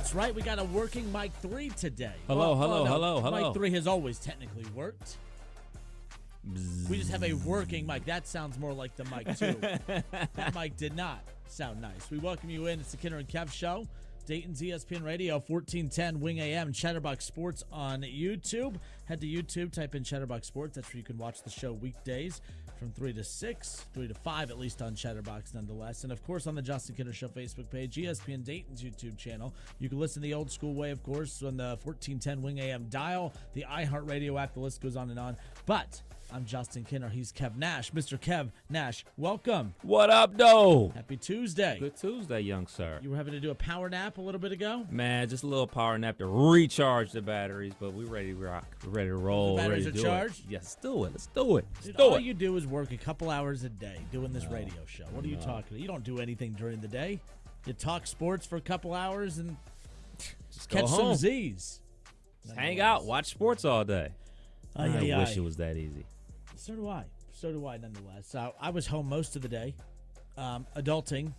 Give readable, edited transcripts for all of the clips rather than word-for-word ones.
That's right. We got a working mic 3 today. Hello. Mic 3 has always technically worked. We just have a working mic. That sounds more like the mic 2. That mic did not sound nice. We welcome you in. It's the Kinner and Kev Show. Dayton's ESPN Radio, 1410 Wing AM, Chatterbox Sports on YouTube. Head to YouTube, type in Chatterbox Sports. That's where you can watch the show weekdays from 3 to 6, 3 to 5 at least on Chatterbox nonetheless. And, of course, on the Justin Kinner Show Facebook page, ESPN Dayton's YouTube channel. You can listen the old school way, of course, on the 1410 Wing AM dial, the iHeartRadio app. The list goes on and on. But I'm Justin Kinner. He's Kev Nash. Mr. Kev Nash, welcome. What up, though? Happy Tuesday. Good Tuesday, young sir. You were having to do a power nap a little bit ago? Man, just a little power nap to recharge the batteries, but we're ready to rock. We're ready to roll. The batteries ready are to charged? Yes, let's do it. Let's do it. Dude, all you do is work a couple hours a day doing this radio show. What are you talking about? You don't do anything during the day. You talk sports for a couple hours and Just catch go some home. Z's. Just hang out, watch sports all day. I wish Aye. it was that easy. So do I, nonetheless. So I was home most of the day. Adulting.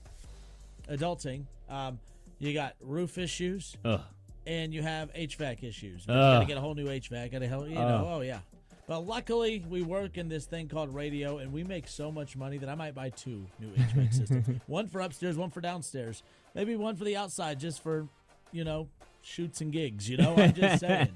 You got roof issues. Ugh. And you have HVAC issues. You got to get a whole new HVAC. Oh, yeah. But luckily, we work in this thing called radio, and we make so much money that I might buy 2 new HVAC systems. One for upstairs, one for downstairs. Maybe one for the outside just for, shoots and gigs, I'm just saying.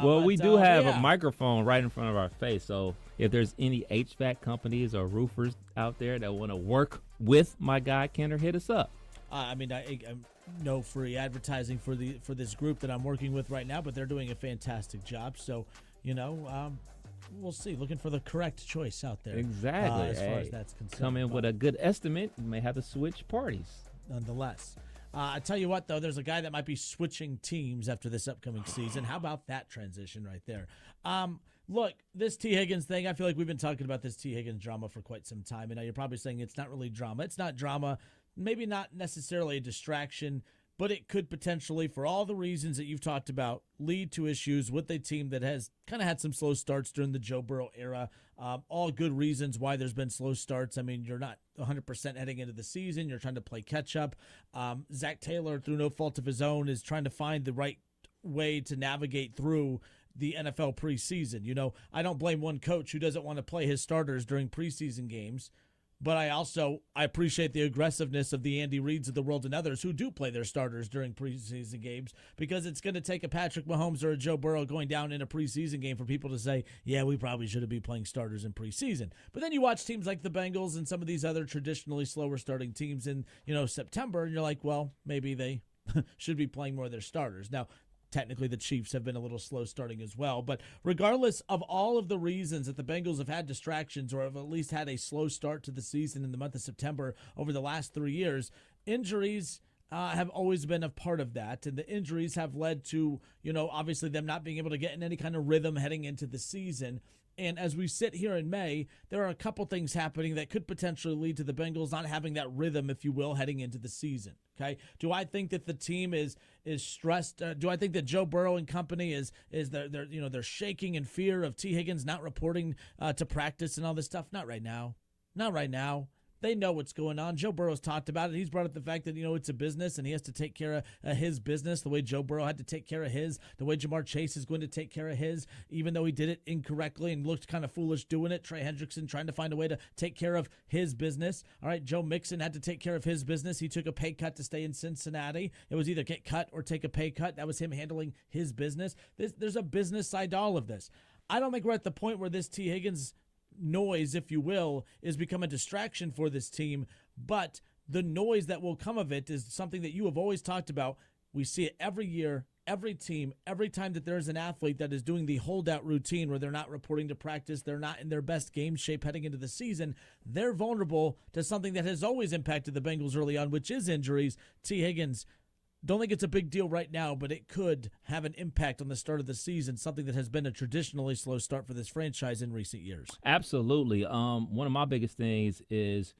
We do have yeah. a microphone right in front of our face, so if there's any HVAC companies or roofers out there that want to work with my guy Kenner, hit us up. I'm no free advertising for this group that I'm working with right now, but they're doing a fantastic job. So, we'll see. Looking for the correct choice out there. Exactly. As far as that's concerned. Come in with a good estimate, you may have to switch parties. Nonetheless. I tell you what, though, there's a guy that might be switching teams after this upcoming season. How about that transition right there? Look, this T. Higgins thing, I feel like we've been talking about this T. Higgins drama for quite some time. And now you're probably saying it's not really drama. It's not drama. Maybe not necessarily a distraction, but it could potentially, for all the reasons that you've talked about, lead to issues with a team that has kind of had some slow starts during the Joe Burrow era. All good reasons why there's been slow starts. I mean, you're not 100% heading into the season. You're trying to play catch up. Zach Taylor, through no fault of his own, is trying to find the right way to navigate through the NFL preseason. I don't blame one coach who doesn't want to play his starters during preseason games. But I appreciate the aggressiveness of the Andy Reids of the world and others who do play their starters during preseason games, because it's going to take a Patrick Mahomes or a Joe Burrow going down in a preseason game for people to say, yeah, we probably should have been playing starters in preseason. But then you watch teams like the Bengals and some of these other traditionally slower starting teams in, September, and you're like, well, maybe they should be playing more of their starters. Now, technically, the Chiefs have been a little slow starting as well. But regardless of all of the reasons that the Bengals have had distractions or have at least had a slow start to the season in the month of September over the last 3 years, injuries have always been a part of that. And the injuries have led to, obviously them not being able to get in any kind of rhythm heading into the season. And as we sit here in May, there are a couple things happening that could potentially lead to the Bengals not having that rhythm, if you will, heading into the season. Okay. Do I think that the team is stressed? Do I think that Joe Burrow and company is they're shaking in fear of T. Higgins not reporting to practice and all this stuff? Not right now. Not right now. They know what's going on. Joe Burrow's talked about it. He's brought up the fact that, it's a business and he has to take care of his business the way Joe Burrow had to take care of his, the way Jamar Chase is going to take care of his, even though he did it incorrectly and looked kind of foolish doing it. Trey Hendrickson trying to find a way to take care of his business. All right, Joe Mixon had to take care of his business. He took a pay cut to stay in Cincinnati. It was either get cut or take a pay cut. That was him handling his business. There's a business side to all of this. I don't think we're at the point where this T. Higgins noise, if you will, is become a distraction for this team, but the noise that will come of it is something that you have always talked about. We see it every year, every team, every time that there's an athlete that is doing the holdout routine where they're not reporting to practice, they're not in their best game shape heading into the season, they're vulnerable to something that has always impacted the Bengals early on, which is injuries. T. Higgins, don't think it's a big deal right now, but it could have an impact on the start of the season, something that has been a traditionally slow start for this franchise in recent years. Absolutely. One of my biggest things is,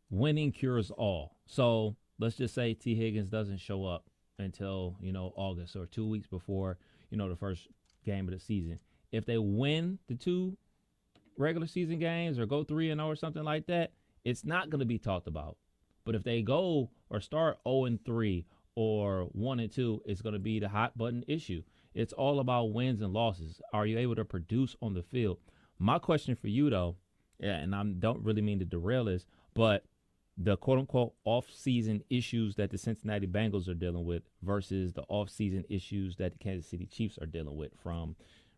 winning cures all. So let's just say T. Higgins doesn't show up until, August or 2 weeks before, the first game of the season. If they win the 2 regular season games or go 3-0 or something like that, it's not going to be talked about. But if they go or start 0-3 or 1-2, it's going to be the hot button issue. It's all about wins and losses. Are you able to produce on the field? My question for you, though, and I don't really mean to derail this, but the quote-unquote off-season issues that the Cincinnati Bengals are dealing with versus the off-season issues that the Kansas City Chiefs are dealing with, from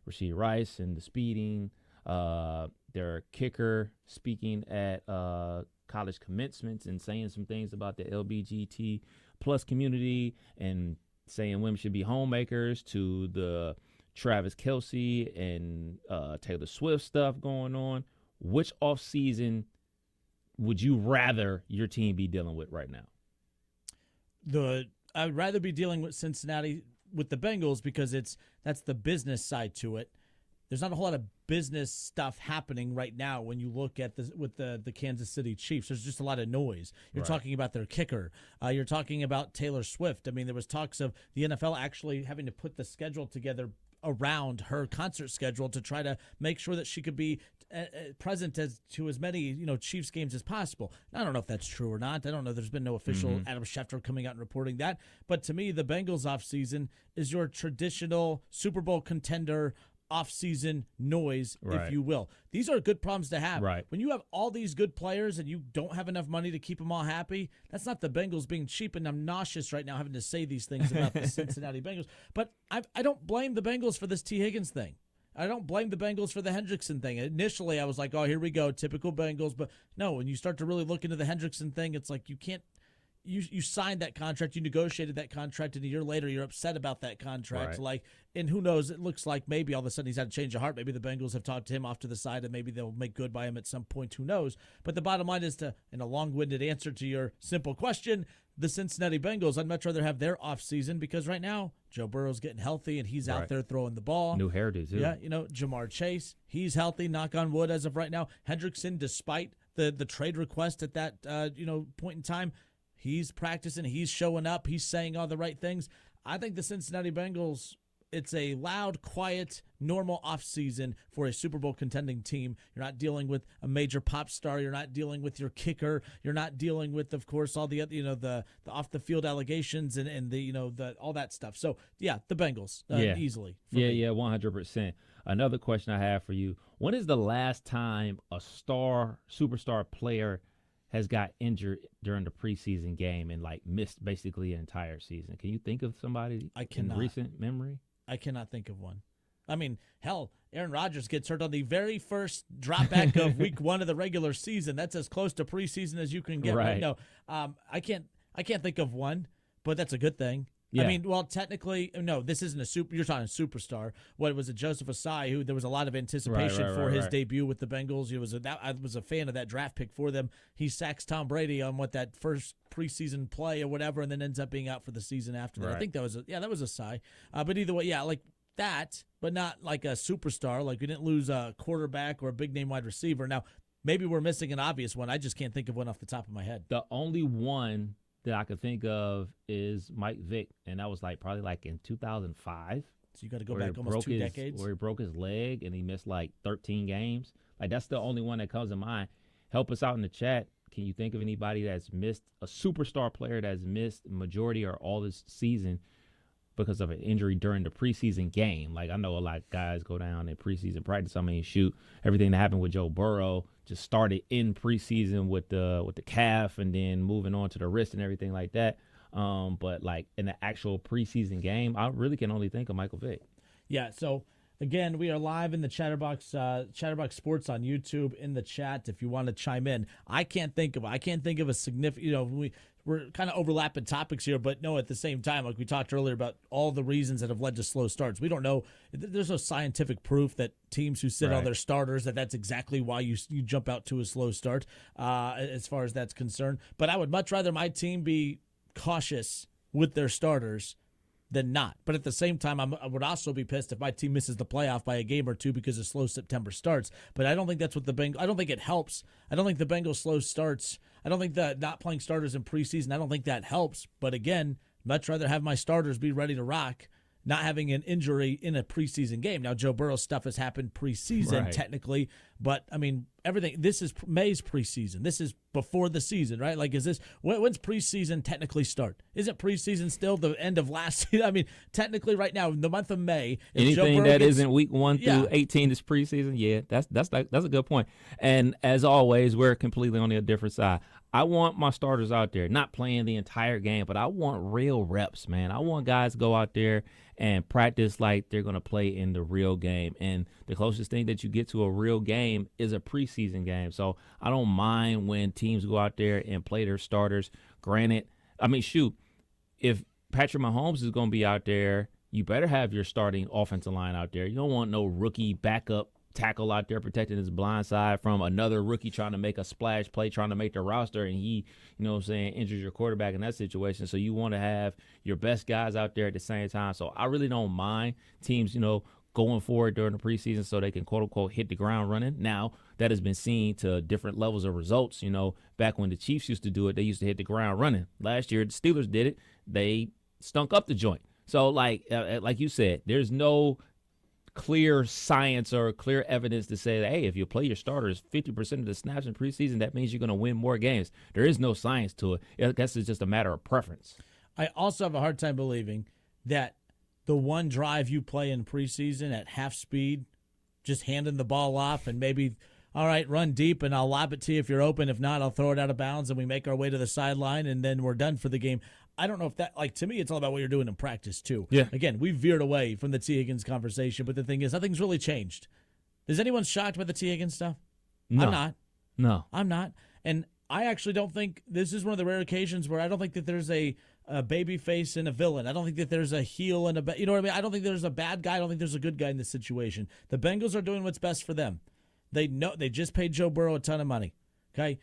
Rashee Rice and the speeding, their kicker speaking at college commencements and saying some things about the LBGT plus community and saying women should be homemakers, to the Travis Kelce and Taylor Swift stuff going on. Which off-season would you rather your team be dealing with right now? I would rather be dealing with Cincinnati with the Bengals because that's the business side to it. There's not a whole lot of business stuff happening right now when you look at the Kansas City Chiefs. There's just a lot of noise. You're talking about their kicker. You're talking about Taylor Swift. I mean, there was talks of the NFL actually having to put the schedule together around her concert schedule to try to make sure that she could be present to as many Chiefs games as possible. I don't know if that's true or not. I don't know. There's been no official Adam Schefter coming out and reporting that. But to me, the Bengals offseason is your traditional Super Bowl contender off-season noise, if you will. These are good problems to have. Right. When you have all these good players and you don't have enough money to keep them all happy, that's not the Bengals being cheap, and I'm nauseous right now having to say these things about the Cincinnati Bengals. But I don't blame the Bengals for this T. Higgins thing. I don't blame the Bengals for the Hendrickson thing. Initially, I was like, oh, here we go, typical Bengals. But no, when you start to really look into the Hendrickson thing, it's like you can't. You signed that contract, you negotiated that contract, and a year later you're upset about that contract. Right. And who knows, it looks like maybe all of a sudden he's had a change of heart. Maybe the Bengals have talked to him off to the side and maybe they'll make good by him at some point. Who knows? But the bottom line is, in a long-winded answer to your simple question, the Cincinnati Bengals, I'd much rather have their offseason because right now Joe Burrow's getting healthy and he's out there throwing the ball. New hairdo, too. Yeah, Jamar Chase, he's healthy, knock on wood as of right now. Hendrickson, despite the trade request at that point in time, he's practicing. He's showing up. He's saying all the right things. I think the Cincinnati Bengals, it's a loud, quiet, normal offseason for a Super Bowl contending team. You're not dealing with a major pop star. You're not dealing with your kicker. You're not dealing with, of course, all the the off the field allegations and the all that stuff. So yeah, the Bengals easily. Yeah, 100%. Another question I have for you: when is the last time a superstar player has got injured during the preseason game and missed basically an entire season? Can you think of somebody in recent memory? I cannot think of one. I mean, hell, Aaron Rodgers gets hurt on the very first drop back of week 1 of the regular season. That's as close to preseason as you can get right now. I can't think of one, but that's a good thing. Yeah. I mean, well, technically, no, this isn't you're talking superstar. What was it, Joseph Asai, who there was a lot of anticipation for his debut with the Bengals. I was a fan of that draft pick for them. He sacks Tom Brady on that first preseason play or whatever, and then ends up being out for the season after that. I think that was Asai. But either way, like that, but not like a superstar. Like we didn't lose a quarterback or a big name wide receiver. Now, maybe we're missing an obvious one. I just can't think of one off the top of my head. The only one that I could think of is Mike Vick, and that was probably in 2005. So you got to go back almost 2 decades. Where he broke his leg and he missed 13 games. That's the only one that comes to mind. Help us out in the chat. Can you think of anybody that's missed, a superstar player that's missed majority or all this season because of an injury during the preseason game? I know a lot of guys go down in preseason practice. shoot, everything that happened with Joe Burrow just started in preseason with the calf and then moving on to the wrist and everything like that. But in the actual preseason game, I really can only think of Michael Vick. Yeah. So again, we are live in the Chatterbox Sports on YouTube in the chat. If you want to chime in, I can't think of a significant. We're kind of overlapping topics here, but no, at the same time, like we talked earlier about all the reasons that have led to slow starts. We don't know. There's no scientific proof that teams who sit on their starters, that's exactly why you jump out to a slow start as far as that's concerned. But I would much rather my team be cautious with their starters than not. But at the same time, I would also be pissed if my team misses the playoff by a game or two because of slow September starts. But I don't think that's what I don't think it helps. I don't think the Bengals slow starts. I don't think that not playing starters in preseason, I don't think that helps. But again, much rather have my starters be ready to rock, not having an injury in a preseason game. Now, Joe Burrow's stuff has happened preseason technically, But, I mean, everything – this is May's preseason. This is before the season, right? Like, is this – when's preseason technically start? Isn't preseason still the end of last season? I mean, technically right now, in the month of May – anything that isn't week 1 through 18 is preseason, yeah, that's a good point. And as always, we're completely on the different side. I want my starters out there, not playing the entire game, but I want real reps, man. I want guys to go out there and practice like they're going to play in the real game. And the closest thing that you get to a real game is a preseason game. So I don't mind when teams go out there and play their starters. Granted, I mean, shoot, if Patrick Mahomes is going to be out there, you better have your starting offensive line out there. You don't want no rookie backup tackle out there protecting his blind side from another rookie trying to make a splash play, trying to make the roster, and he, you know what I'm saying, injures your quarterback in that situation. So you want to have your best guys out there at the same time. So I really don't mind teams, you know, going forward during the preseason so they can, quote-unquote, hit the ground running. Now, that has been seen to different levels of results. You know, back when the Chiefs used to do it, they used to hit the ground running. Last year, the Steelers did it. They stunk up the joint. So, like you said, there's no clear science or clear evidence to say that, hey, if you play your starters 50% of the snaps in preseason, that means you're going to win more games. There is no science to it. I guess it's just a matter of preference. I also have a hard time believing that the one drive you play in preseason at half speed, just handing the ball off and maybe, all right, run deep and I'll lob it to you if you're open. If not, I'll throw it out of bounds and we make our way to the sideline and then we're done for the game. I don't know if that, like, to me, it's all about what you're doing in practice, too. Yeah. Again, we veered away from the T. Higgins conversation, but the thing is, nothing's really changed. Is anyone shocked by the T. Higgins stuff? No. I'm not. No. I'm not. And I actually don't think, this is one of the rare occasions where I don't think that there's a baby face and a villain. I don't think that there's a heel and you know what I mean? I don't think there's a bad guy. I don't think there's a good guy in this situation. The Bengals are doing what's best for them. They know they just paid Joe Burrow a ton of money. Okay?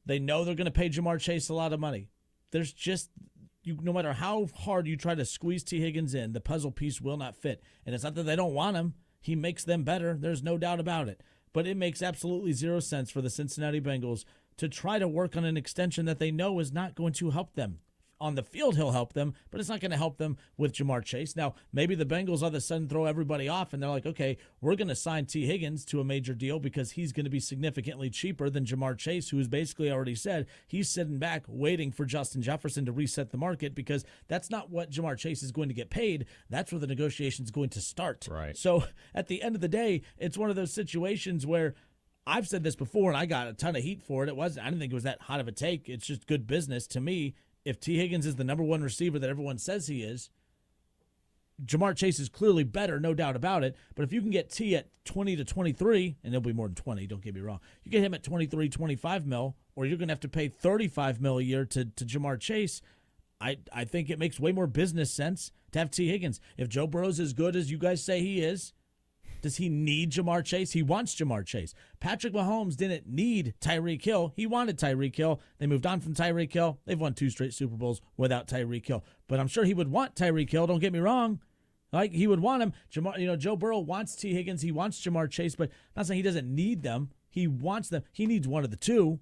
They know they're going to pay Jamar Chase a lot of money. There's just... no matter how hard you try to squeeze T. Higgins in, the puzzle piece will not fit. And it's not that they don't want him. He makes them better. There's no doubt about it. But it makes absolutely zero sense for the Cincinnati Bengals to try to work on an extension that they know is not going to help them. On the field, he'll help them, but it's not going to help them with Jamar Chase. Now, maybe the Bengals all of a sudden throw everybody off, and they're like, okay, we're going to sign T. Higgins to a major deal because he's going to be significantly cheaper than Jamar Chase, who has basically already said he's sitting back waiting for Justin Jefferson to reset the market because that's not what Jamar Chase is going to get paid. That's where the negotiation is going to start. Right. So at the end of the day, it's one of those situations where I've said this before, and I got a ton of heat for it. I didn't think it was that hot of a take. It's just good business to me. If T. Higgins is the number one receiver that everyone says he is, Jamar Chase is clearly better, no doubt about it. But if you can get T at 20 to 23, and it'll be more than 20, don't get me wrong. You get him at 23, 25 mil, or you're going to have to pay 35 mil a year to Jamar Chase. I think it makes way more business sense to have T. Higgins. If Joe Burrow's as good as you guys say he is, does he need Jamar Chase? He wants Jamar Chase. Patrick Mahomes didn't need Tyreek Hill. He wanted Tyreek Hill. They moved on from Tyreek Hill. They've won 2 straight Super Bowls without Tyreek Hill. But I'm sure he would want Tyreek Hill. Don't get me wrong. Like, he would want him. Joe Burrow wants T. Higgins. He wants Jamar Chase, but I'm not saying he doesn't need them. He wants them. He needs one of the two,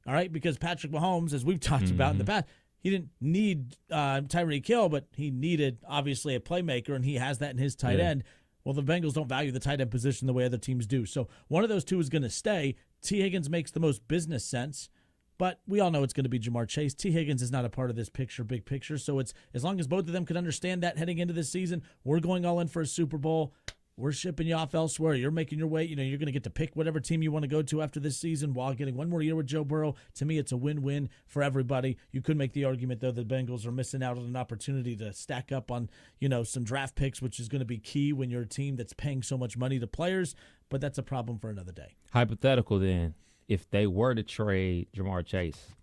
all right? Because Patrick Mahomes, as we've talked about in the past, he didn't need Tyreek Hill, but he needed, obviously, a playmaker, and he has that in his tight end. Well, the Bengals don't value the tight end position the way other teams do. So one of those two is going to stay. T. Higgins makes the most business sense, but we all know it's going to be Jamar Chase. T. Higgins is not a part of this big picture. So it's as long as both of them can understand that heading into this season, we're going all in for a Super Bowl. We're shipping you off elsewhere. You're making your way. You're going to get to pick whatever team you want to go to after this season while getting one more year with Joe Burrow. To me, it's a win-win for everybody. You could make the argument, though, the Bengals are missing out on an opportunity to stack up on, some draft picks, which is going to be key when you're a team that's paying so much money to players. But that's a problem for another day. Hypothetical, then, if they were to trade Jamar Chase,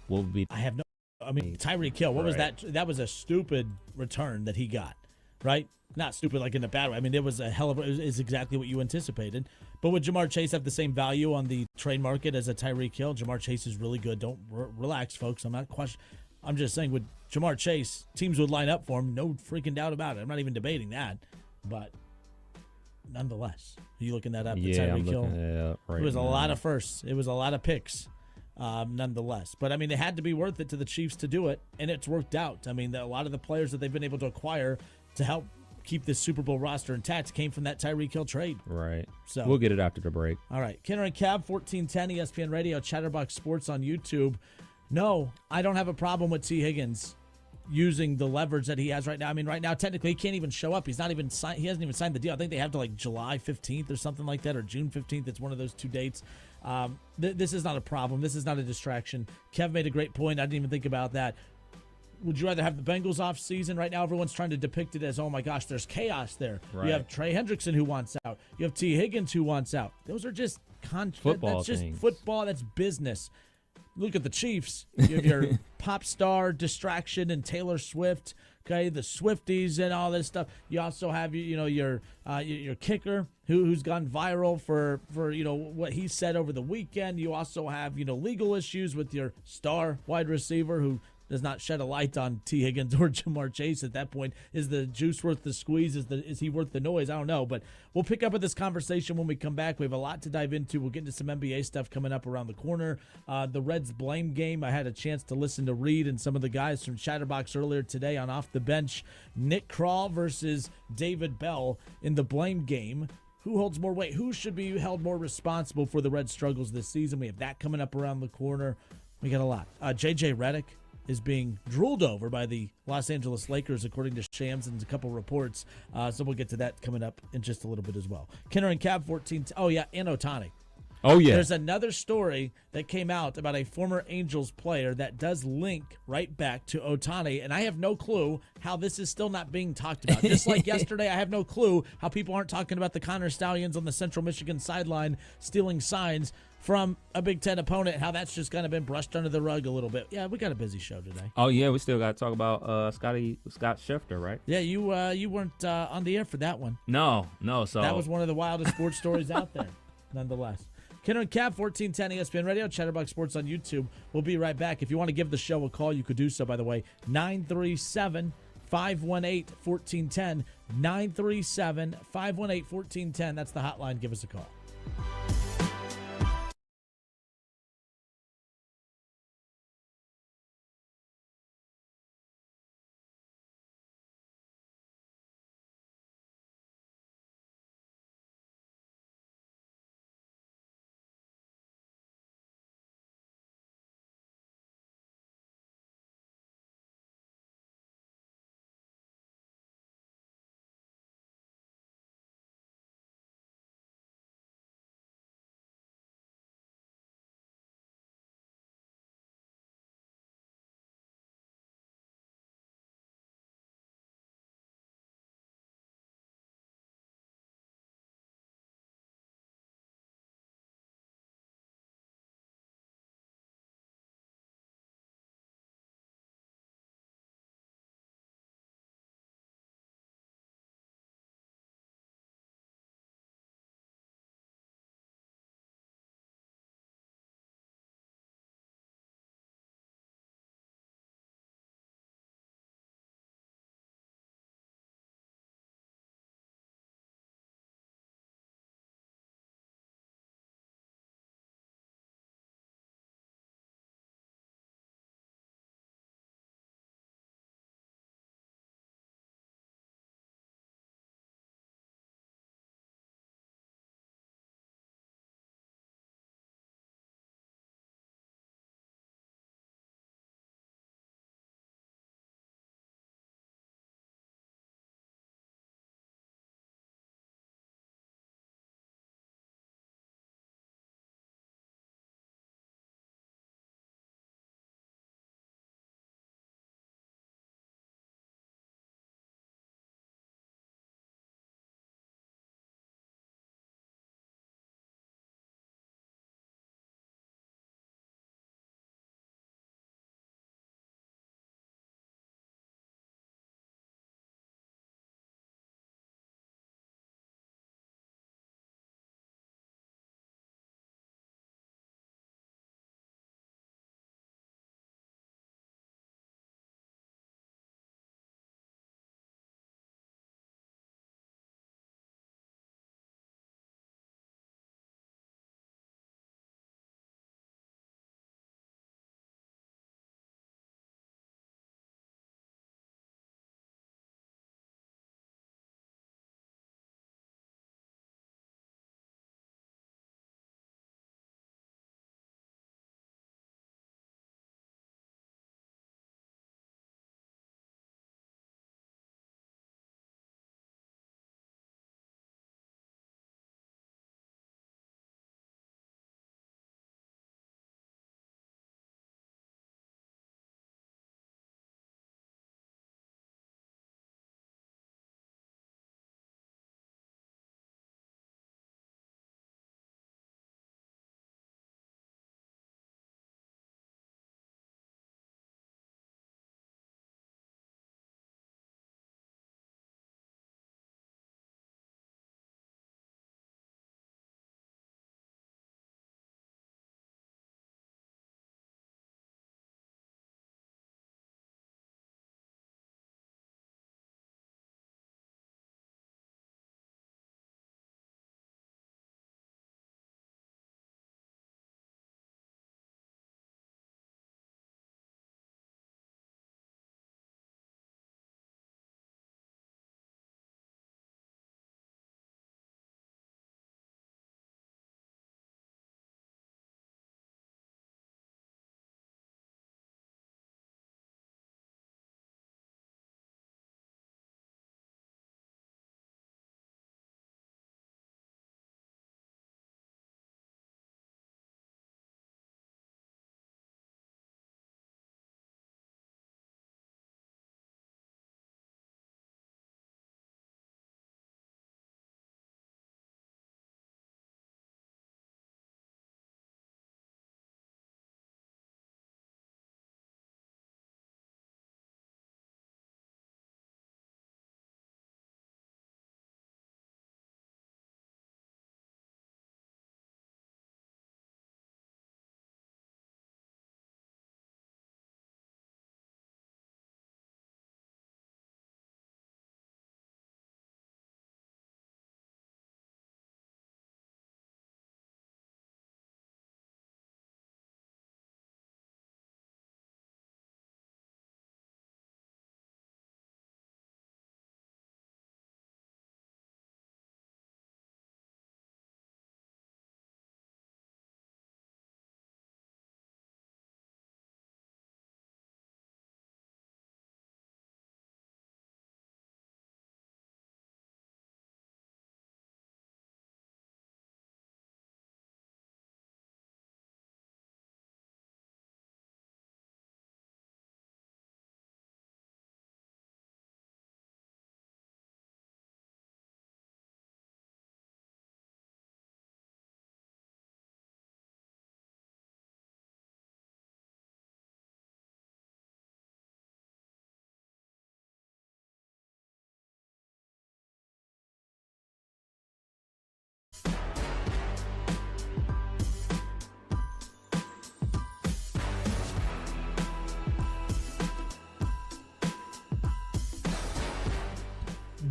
what would be? Tyreek Hill, what was that? That was a stupid return that he got. Right? Not stupid like in a bad way. I mean, it was a hell of it's exactly what you anticipated. But would Jamar Chase have the same value on the trade market as a Tyreek Hill? Jamar Chase is really good. Don't relax, folks. I'm just saying with Jamar Chase, teams would line up for him. No freaking doubt about it. I'm not even debating that. But nonetheless, are you looking that up? Yeah, I'm looking it up right now. It was a lot of firsts. It was a lot of picks. Nonetheless. But, I mean, it had to be worth it to the Chiefs to do it, and it's worked out. I mean, a lot of the players that they've been able to acquire to help keep this Super Bowl roster intact came from that Tyreek Hill trade. Right. So we'll get it after the break. All right. Kenner and Cab, 1410 ESPN Radio, Chatterbox Sports on YouTube. No, I don't have a problem with T. Higgins using the leverage that he has right now. I mean, right now, technically, he can't even show up. He's not even signed. He hasn't even signed the deal. I think they have to like July 15th or something like that, or June 15th. It's one of those two dates. This is not a problem. This is not a distraction. Kev made a great point. I didn't even think about that. Would you rather have the Bengals off season? Right now, everyone's trying to depict it as, oh my gosh, there's chaos there. Right. You have Trey Hendrickson who wants out. You have T. Higgins who wants out. Those are just football that's just things. Football. That's business. Look at the Chiefs. You have your pop star distraction and Taylor Swift. Okay, the Swifties and all this stuff. You also have your kicker who's gone viral for what he said over the weekend. You also have legal issues with your star wide receiver who does not shed a light on T. Higgins or Jamar Chase at that point. Is the juice worth the squeeze? Is he worth the noise? I don't know. But we'll pick up with this conversation when we come back. We have a lot to dive into. We'll get into some NBA stuff coming up around the corner. The Reds blame game. I had a chance to listen to Reed and some of the guys from Chatterbox earlier today on Off the Bench. Nick Kroll versus David Bell in the blame game. Who holds more weight? Who should be held more responsible for the Reds' struggles this season? We have that coming up around the corner. We got a lot. J.J. Redick is being drooled over by the Los Angeles Lakers, according to Shams and a couple reports. So we'll get to that coming up in just a little bit as well. Kenner and Cab 14. Oh, yeah, and Ohtani. Oh, yeah. There's another story that came out about a former Angels player that does link right back to Ohtani, and I have no clue how this is still not being talked about. Just like yesterday, I have no clue how people aren't talking about the Connor Stallions on the Central Michigan sideline stealing signs from a Big Ten opponent, how that's just kind of been brushed under the rug a little bit. Yeah, we got a busy show today. Oh, yeah, we still got to talk about Scott Schefter, right? Yeah, you weren't on the air for that one. No. So that was one of the wildest sports stories out there, nonetheless. Kenner and Cab, 1410 ESPN Radio, Chatterbox Sports on YouTube. We'll be right back. If you want to give the show a call, you could do so, by the way. 937-518-1410. 937-518-1410. That's the hotline. Give us a call.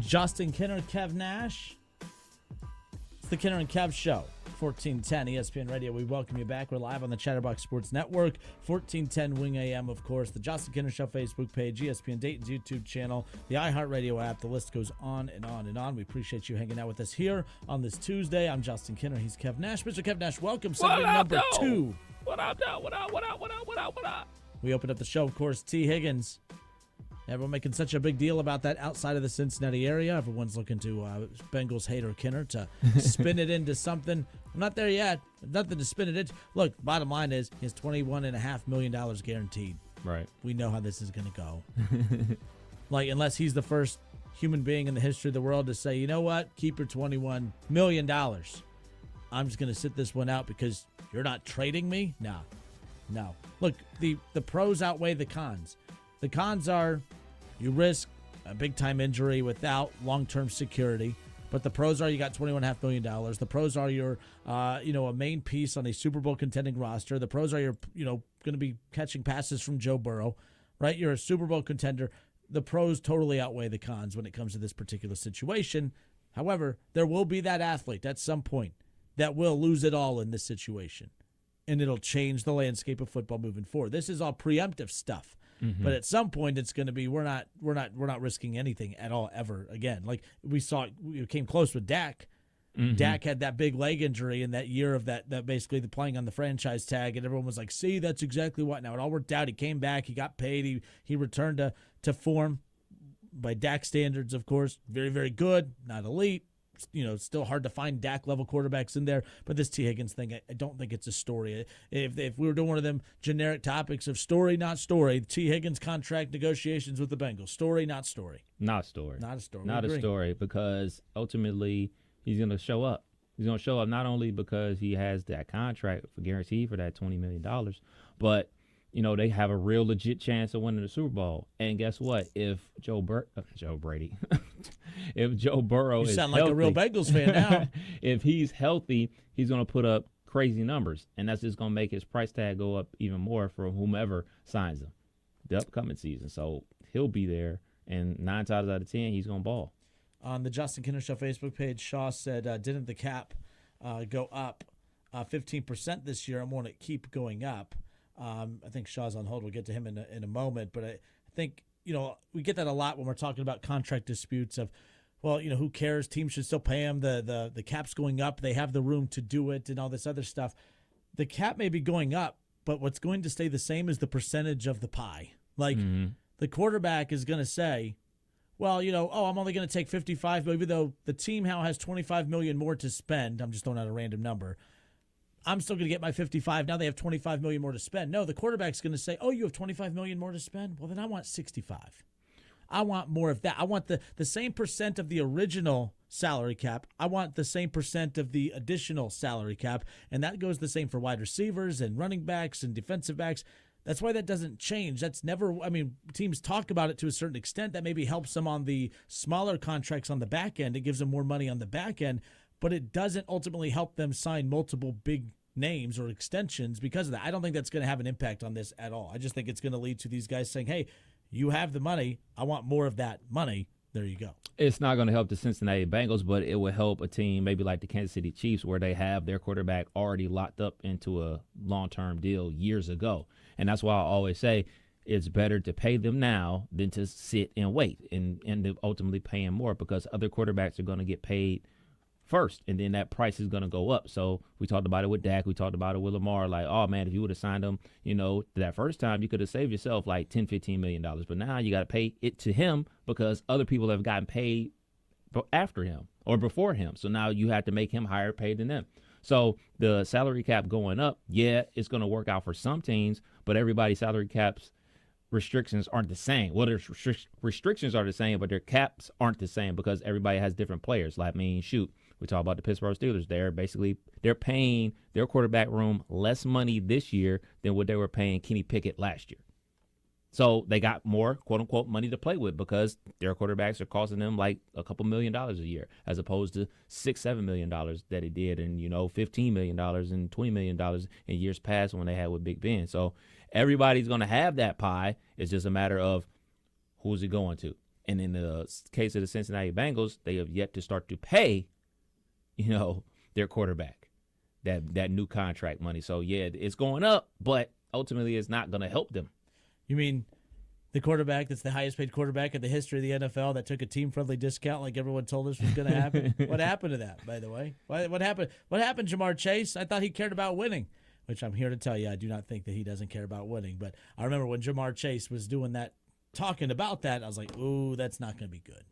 Justin Kinner, Kev Nash. It's the Kinner and Kev Show, 1410 ESPN Radio. We welcome you back. We're live on the Chatterbox Sports Network, 1410 Wing AM, of course, the Justin Kinner Show Facebook page, ESPN Dayton's YouTube channel, the iHeartRadio app. The list goes on and on and on. We appreciate you hanging out with us here on this Tuesday. I'm Justin Kinner. He's Kev Nash. Mr. Kev Nash, welcome. Segment number 2. What up, though? What up? We opened up the show, of course, T. Higgins. Everyone making such a big deal about that outside of the Cincinnati area. Everyone's looking to Bengals hater Kinner to spin it into something. I'm not there yet. Nothing to spin it into. Look, bottom line is he has $21.5 million guaranteed. Right. We know how this is going to go. Like, unless he's the first human being in the history of the world to say, you know what, keep your $21 million. I'm just going to sit this one out because you're not trading me? No. Look, the pros outweigh the cons. The cons are you risk a big-time injury without long-term security. But the pros are you got $21.5 million. The pros are you're, a main piece on a Super Bowl contending roster. The pros are you're, going to be catching passes from Joe Burrow, right? You're a Super Bowl contender. The pros totally outweigh the cons when it comes to this particular situation. However, there will be that athlete at some point that will lose it all in this situation, and it'll change the landscape of football moving forward. This is all preemptive stuff. Mm-hmm. But at some point, it's going to be we're not risking anything at all ever again. Like we came close with Dak. Mm-hmm. Dak had that big leg injury in that year of that basically the playing on the franchise tag, and everyone was like, "See, that's exactly what." Now it all worked out. He came back. He got paid. He returned to form by Dak standards, of course. Very, very good. Not elite. Still hard to find Dak-level quarterbacks in there. But this T. Higgins thing, I don't think it's a story. If we were doing one of them generic topics of story, not story, T. Higgins contract negotiations with the Bengals. Story, not story. Not a story. Not a story. Not a story because ultimately he's going to show up. He's going to show up not only because he has that contract for guaranteed for that $20 million, but they have a real legit chance of winning the Super Bowl. And guess what? If Joe Brady, if Joe Burrow is sound healthy, like a real Bengals fan now. If he's healthy, he's going to put up crazy numbers, and that's just going to make his price tag go up even more for whomever signs him the upcoming season. So he'll be there, and 9 times out of 10, he's going to ball. On the Justin Kinner Show Facebook page, Shaw said, didn't the cap go up 15% this year? I want to keep going up. I think Shaw's on hold. We'll get to him in a moment. But I think, we get that a lot when we're talking about contract disputes of, well, who cares? Teams should still pay him. The cap's going up. They have the room to do it and all this other stuff. The cap may be going up, but what's going to stay the same is the percentage of the pie. Like the quarterback is going to say, well, I'm only going to take 55, but even though the team now has 25 million more to spend, I'm just throwing out a random number, I'm still going to get my 55. Now they have 25 million more to spend. No, the quarterback's going to say, oh, you have 25 million more to spend? Well, then I want 65. I want more of that. I want the same percent of the original salary cap. I want the same percent of the additional salary cap. And that goes the same for wide receivers and running backs and defensive backs. That's why that doesn't change. That's never, teams talk about it to a certain extent. That maybe helps them on the smaller contracts on the back end. It gives them more money on the back end. But it doesn't ultimately help them sign multiple big names or extensions because of that. I don't think that's going to have an impact on this at all. I just think it's going to lead to these guys saying, hey, you have the money. I want more of that money. There you go. It's not going to help the Cincinnati Bengals, but it will help a team maybe like the Kansas City Chiefs where they have their quarterback already locked up into a long-term deal years ago. And that's why I always say it's better to pay them now than to sit and wait and end up ultimately paying more because other quarterbacks are going to get paid first, and then that price is going to go up. So we talked about it with Dak. We talked about it with Lamar. Like, oh, man, if you would have signed him, that first time, you could have saved yourself like $10, $15 million. But now you got to pay it to him because other people have gotten paid after him or before him. So now you have to make him higher paid than them. So the salary cap going up, yeah, it's going to work out for some teams, but everybody's salary caps restrictions aren't the same. Well, their restrictions are the same, but their caps aren't the same because everybody has different players. Like, we talk about the Pittsburgh Steelers. They're paying their quarterback room less money this year than what they were paying Kenny Pickett last year. So they got more, quote unquote, money to play with because their quarterbacks are costing them like a couple $1 million a year, as opposed to $6-7 million that it did, and $15 million and $20 million in years past when they had with Big Ben. So everybody's going to have that pie. It's just a matter of who's it going to. And in the case of the Cincinnati Bengals, they have yet to start to pay, their quarterback that new contract money. So, yeah, it's going up, but ultimately it's not going to help them. You mean the quarterback that's the highest paid quarterback in the history of the NFL that took a team-friendly discount like everyone told us was going to happen? What happened to that, by the way? What happened? What happened, Jamar Chase? I thought he cared about winning, which I'm here to tell you I do not think that he doesn't care about winning. But I remember when Jamar Chase was doing that, talking about that, I was like, ooh, that's not going to be good.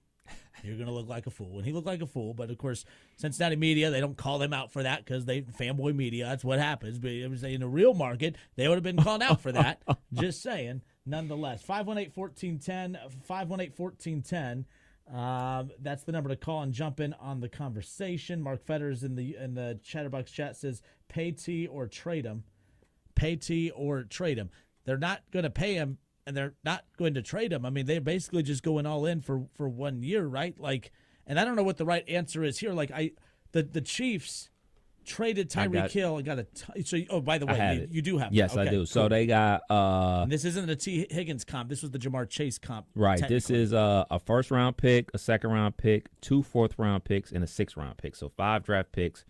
You're going to look like a fool. And he looked like a fool. But, of course, Cincinnati media, they don't call them out for that because they fanboy media. That's what happens. But in the real market, they would have been called out for that. Just saying. Nonetheless, 518-1410, 518-1410. That's the number to call and jump in on the conversation. Mark Fetters in the Chatterbox chat says, pay T or trade him. Pay T or trade him. They're not going to pay him, and they're not going to trade him. I mean, they're basically just going all in for 1 year, right? Like, and I don't know what the right answer is here. Like, the Chiefs traded Tyreek Hill and got oh, by the way, you do have it. Yes, okay, I do. cool. So they got and this isn't a T. Higgins comp. This was the Jamar Chase comp. Right. This is a first-round pick, a second-round pick, 2 fourth-round picks, and a 6th-round pick. So 5 draft picks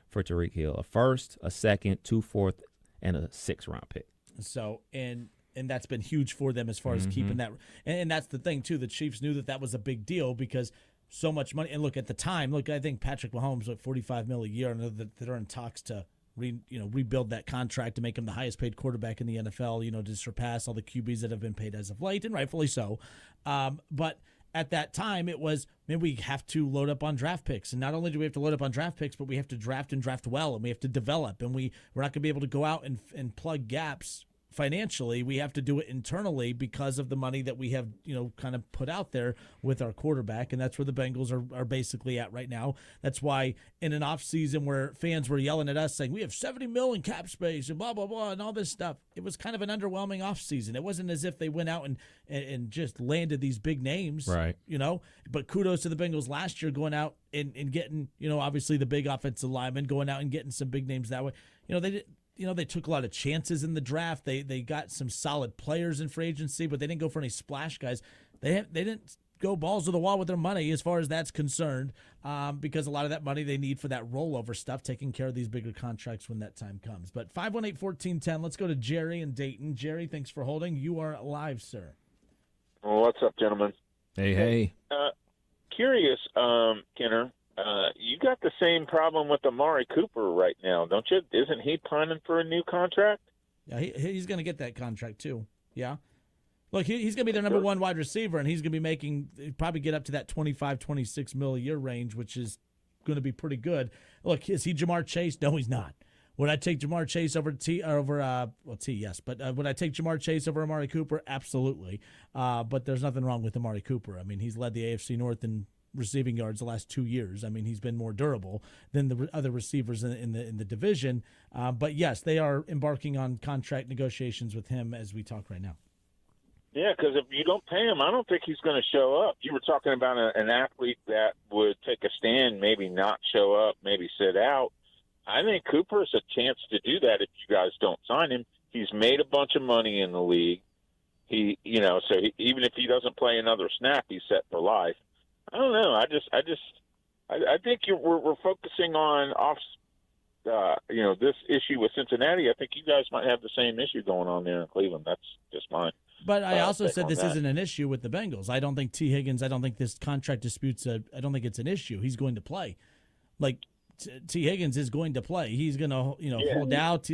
for Tyreek Hill. A first, a second, 2 fourth, and a 6th-round pick. So, and that's been huge for them as far as keeping that. And that's the thing, too. The Chiefs knew that was a big deal because so much money. And look, at the time, I think Patrick Mahomes was $45 million a year. I know that they're in talks to rebuild that contract to make him the highest paid quarterback in the NFL, to surpass all the QBs that have been paid as of late, and rightfully so. But at that time, it was, man, we have to load up on draft picks. And not only do we have to load up on draft picks, but we have to draft and draft well, and we have to develop. And we're not going to be able to go out and plug gaps financially. We have to do it internally because of the money that we have, kind of put out there with our quarterback. And that's where the Bengals are basically at right now. That's why in an off season where fans were yelling at us saying we have $70 million cap space and blah, blah, blah, and all this stuff, it was kind of an underwhelming off season. It wasn't as if they went out and just landed these big names, right? But kudos to the Bengals last year going out and getting, obviously the big offensive linemen, going out and getting some big names that way. They did. They took a lot of chances in the draft. They got some solid players in free agency, but they didn't go for any splash guys. They didn't go balls to the wall with their money as far as that's concerned, because a lot of that money they need for that rollover stuff, taking care of these bigger contracts when that time comes. But 518-1410, let's go to Jerry in Dayton. Jerry, thanks for holding. You are live, sir. Well, what's up, gentlemen? Hey. Curious, Kenner. You got the same problem with Amari Cooper right now, don't you? Isn't he pining for a new contract? Yeah, he's going to get that contract too. Yeah. Look, he's going to be their number one wide receiver, and he's going to be probably get up to that 25, 26 mil a year range, which is going to be pretty good. Look, is he Jamar Chase? No, he's not. Would I take Jamar Chase over T? Yes. But would I take Jamar Chase over Amari Cooper? Absolutely. But there's nothing wrong with Amari Cooper. I mean, he's led the AFC North in receiving yards the last 2 years. I mean, he's been more durable than the other receivers in the division. But yes, they are embarking on contract negotiations with him as we talk right now. Yeah, because if you don't pay him, I don't think he's going to show up. You were talking about an athlete that would take a stand, maybe not show up, maybe sit out. I think Cooper has a chance to do that if you guys don't sign him. He's made a bunch of money in the league. Even if he doesn't play another snap, he's set for life. I don't know. I think we're focusing on this issue with Cincinnati. I think you guys might have the same issue going on there in Cleveland. That's just mine. But I also said this isn't an issue with the Bengals. I don't think T. Higgins. I don't think this contract dispute's I don't think it's an issue. He's going to play. Like T. Higgins is going to play. He's going to hold out.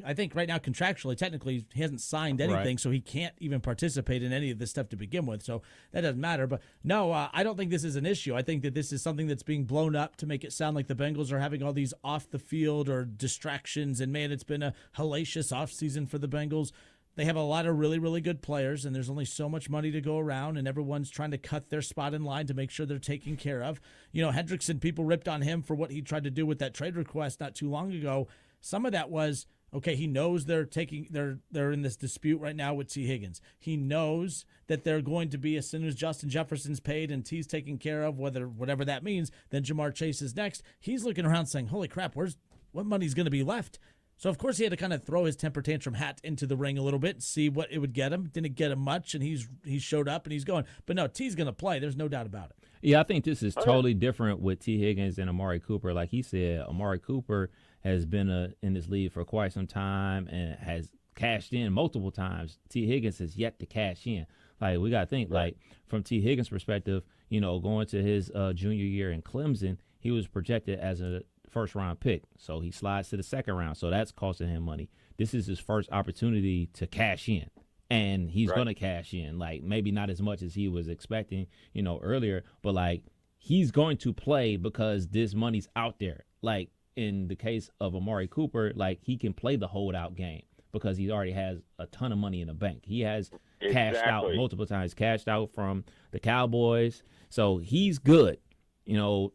I think right now contractually, technically, he hasn't signed anything, right, so he can't even participate in any of this stuff to begin with. So that doesn't matter. But no, I don't think this is an issue. I think that this is something that's being blown up to make it sound like the Bengals are having all these off the field or distractions. And man, it's been a hellacious offseason for the Bengals. They have a lot of really, really good players, and there's only so much money to go around, and everyone's trying to cut their spot in line to make sure they're taken care of. Hendrickson, people ripped on him for what he tried to do with that trade request not too long ago. Some of that was, okay, he knows they're in this dispute right now with T. Higgins. He knows that they're going to be, as soon as Justin Jefferson's paid and T's taken care of, whatever that means, then Jamar Chase is next. He's looking around saying, holy crap, what money's going to be left? So, of course, he had to kind of throw his temper tantrum hat into the ring a little bit and see what it would get him. Didn't get him much, and he showed up and he's going. But no, T's going to play. There's no doubt about it. Yeah, I think this is totally different with T. Higgins and Amari Cooper. Like he said, Amari Cooper has been in this league for quite some time and has cashed in multiple times. T. Higgins has yet to cash in. Like, we got to think, like, from T. Higgins' perspective, going to his junior year in Clemson, he was projected as a first-round pick. So he slides to the second round. So that's costing him money. This is his first opportunity to cash in. And he's going to cash in, like, maybe not as much as he was expecting, earlier, but, like, he's going to play because this money's out there. Like, in the case of Amari Cooper, like, he can play the holdout game because he already has a ton of money in the bank. He has cashed out multiple times, cashed out from the Cowboys. So he's good.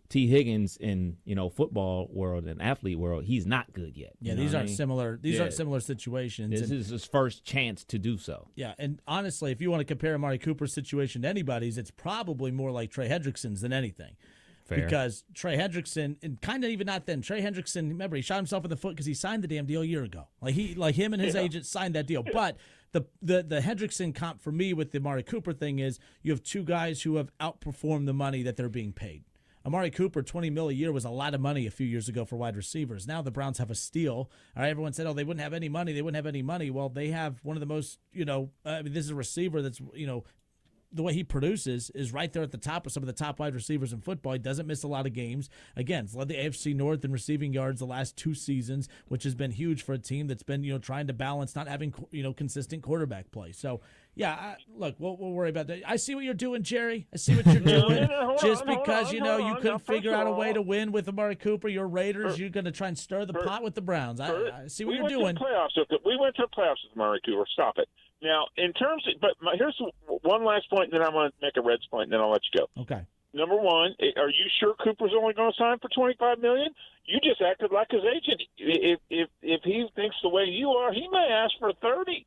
T. Higgins in, football world and athlete world, he's not good yet. Yeah, these aren't similar. These aren't similar situations. This is his first chance to do so. Yeah, and honestly, if you want to compare Amari Cooper's situation to anybody's, it's probably more like Trey Hendrickson's than anything. Fair. Because Trey Hendrickson, and kind of even not then, Trey Hendrickson, remember, he shot himself in the foot because he signed the damn deal a year ago. Like him and his agent signed that deal. But the Hendrickson comp for me with the Amari Cooper thing is you have two guys who have outperformed the money that they're being paid. Amari Cooper, $20 million a year was a lot of money a few years ago for wide receivers. Now the Browns have a steal. All right, everyone said, they wouldn't have any money. They wouldn't have any money. Well, they have one of the most, this is a receiver that's, the way he produces is right there at the top of some of the top wide receivers in football. He doesn't miss a lot of games. Again, he's led the AFC North in receiving yards the last 2 seasons, which has been huge for a team that's been, trying to balance not having, consistent quarterback play. So, yeah, look, we'll worry about that. I see what you're doing, Jerry. I see what you're doing. Just because, you couldn't figure out a way to win with Amari Cooper, your Raiders, you're going to try and stir the pot with the Browns. I see what you're doing. We went to the playoffs with Amari Cooper. Stop it. Now, in terms of, here's one last point, and then I'm going to make a Reds point, and then I'll let you go. Okay. Number one, are you sure Cooper's only going to sign for $25 million? You just acted like his agent. If he thinks the way you are, he may ask for 30.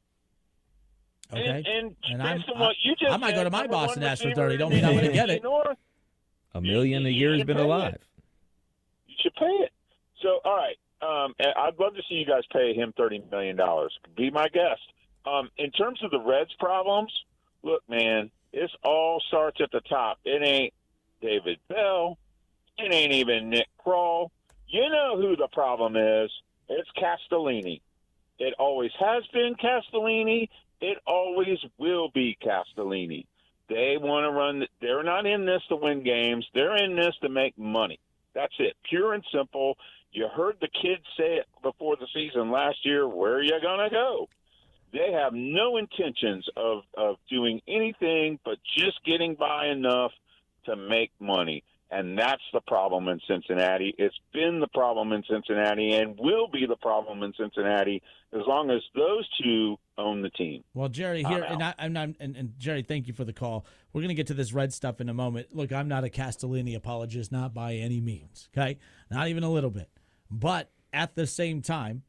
Okay. And based on what you just I might go to my boss and ask for 30. Don't mean I'm going to get it. $1 million a year has been alive. You should pay it. So, all right. I'd love to see you guys pay him $30 million. Be my guest. In terms of the Reds' problems, look, man, this all starts at the top. It ain't David Bell. It ain't even Nick Kroll. You know who the problem is. It's Castellini. It always has been Castellini. It always will be Castellini. They want to run. They're not in this to win games. They're in this to make money. That's it. Pure and simple. You heard the kids say it before the season last year. Where are you going to go? They have no intentions of doing anything but just getting by enough to make money. And that's the problem in Cincinnati. It's been the problem in Cincinnati and will be the problem in Cincinnati as long as those two own the team. Well, Jerry, here, and Jerry, thank you for the call. We're going to get to this Red stuff in a moment. Look, I'm not a Castellini apologist, not by any means, okay? Not even a little bit. But at the same time,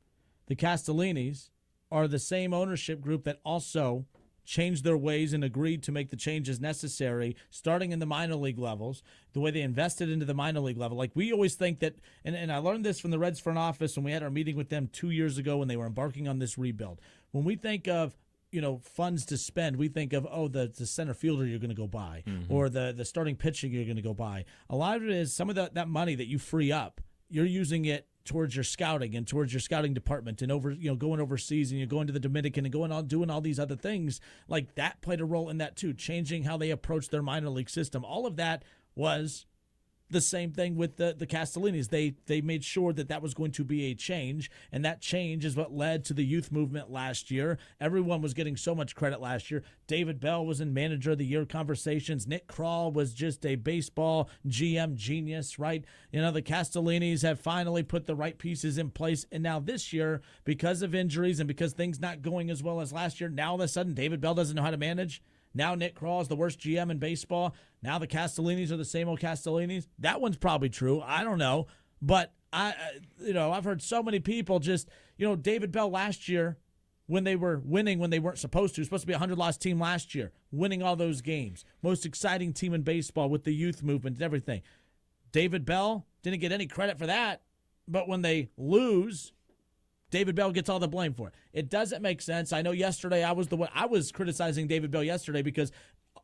the Castellinis are the same ownership group that also changed their ways and agreed to make the changes necessary, starting in the minor league levels, the way they invested into the minor league level. Like, we always think that, and I learned this from the Reds front office when we had our meeting with them 2 years ago when they were embarking on this rebuild. When we think of, funds to spend, we think of, the center fielder you're going to go buy, or the starting pitching you're going to go buy. A lot of it is some of that money that you free up, you're using it towards your scouting and towards your scouting department and going overseas, and you're going to the Dominican and doing all these other things. Like, that played a role in that too, changing how they approach their minor league system. All of that was the same thing with the Castellinis. They made sure that was going to be a change, and that change is what led to the youth movement last year. Everyone was getting so much credit last year. David Bell was in Manager of the Year conversations. Nick Kroll was just a baseball GM genius, right? The Castellinis have finally put the right pieces in place, and now this year, because of injuries and because things not going as well as last year, now all of a sudden David Bell doesn't know how to manage. Now Nick Kroll is the worst GM in baseball. Now the Castellinis are the same old Castellinis. That one's probably true. I don't know. But, I've heard so many people just, David Bell last year, when they were winning when they weren't supposed to be a 100-loss team last year, winning all those games. Most exciting team in baseball with the youth movement and everything. David Bell didn't get any credit for that. But when they lose, David Bell gets all the blame for it. It doesn't make sense. I know yesterday I was criticizing David Bell yesterday because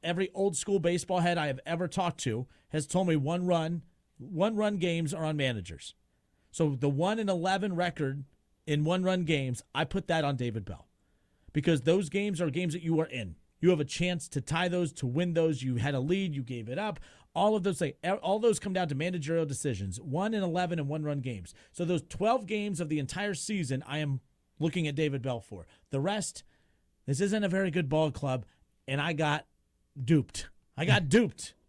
every old school baseball head I have ever talked to has told me one run games are on managers. So the 1-11 record in one run games, I put that on David Bell because those games are games that you are in. You have a chance to tie those, to win those. You had a lead, you gave it up. All of those all those come down to managerial decisions. 1-11 and one run games. So those 12 games of the entire season, I am looking at David Bell for. The rest, this isn't a very good ball club, and I got duped.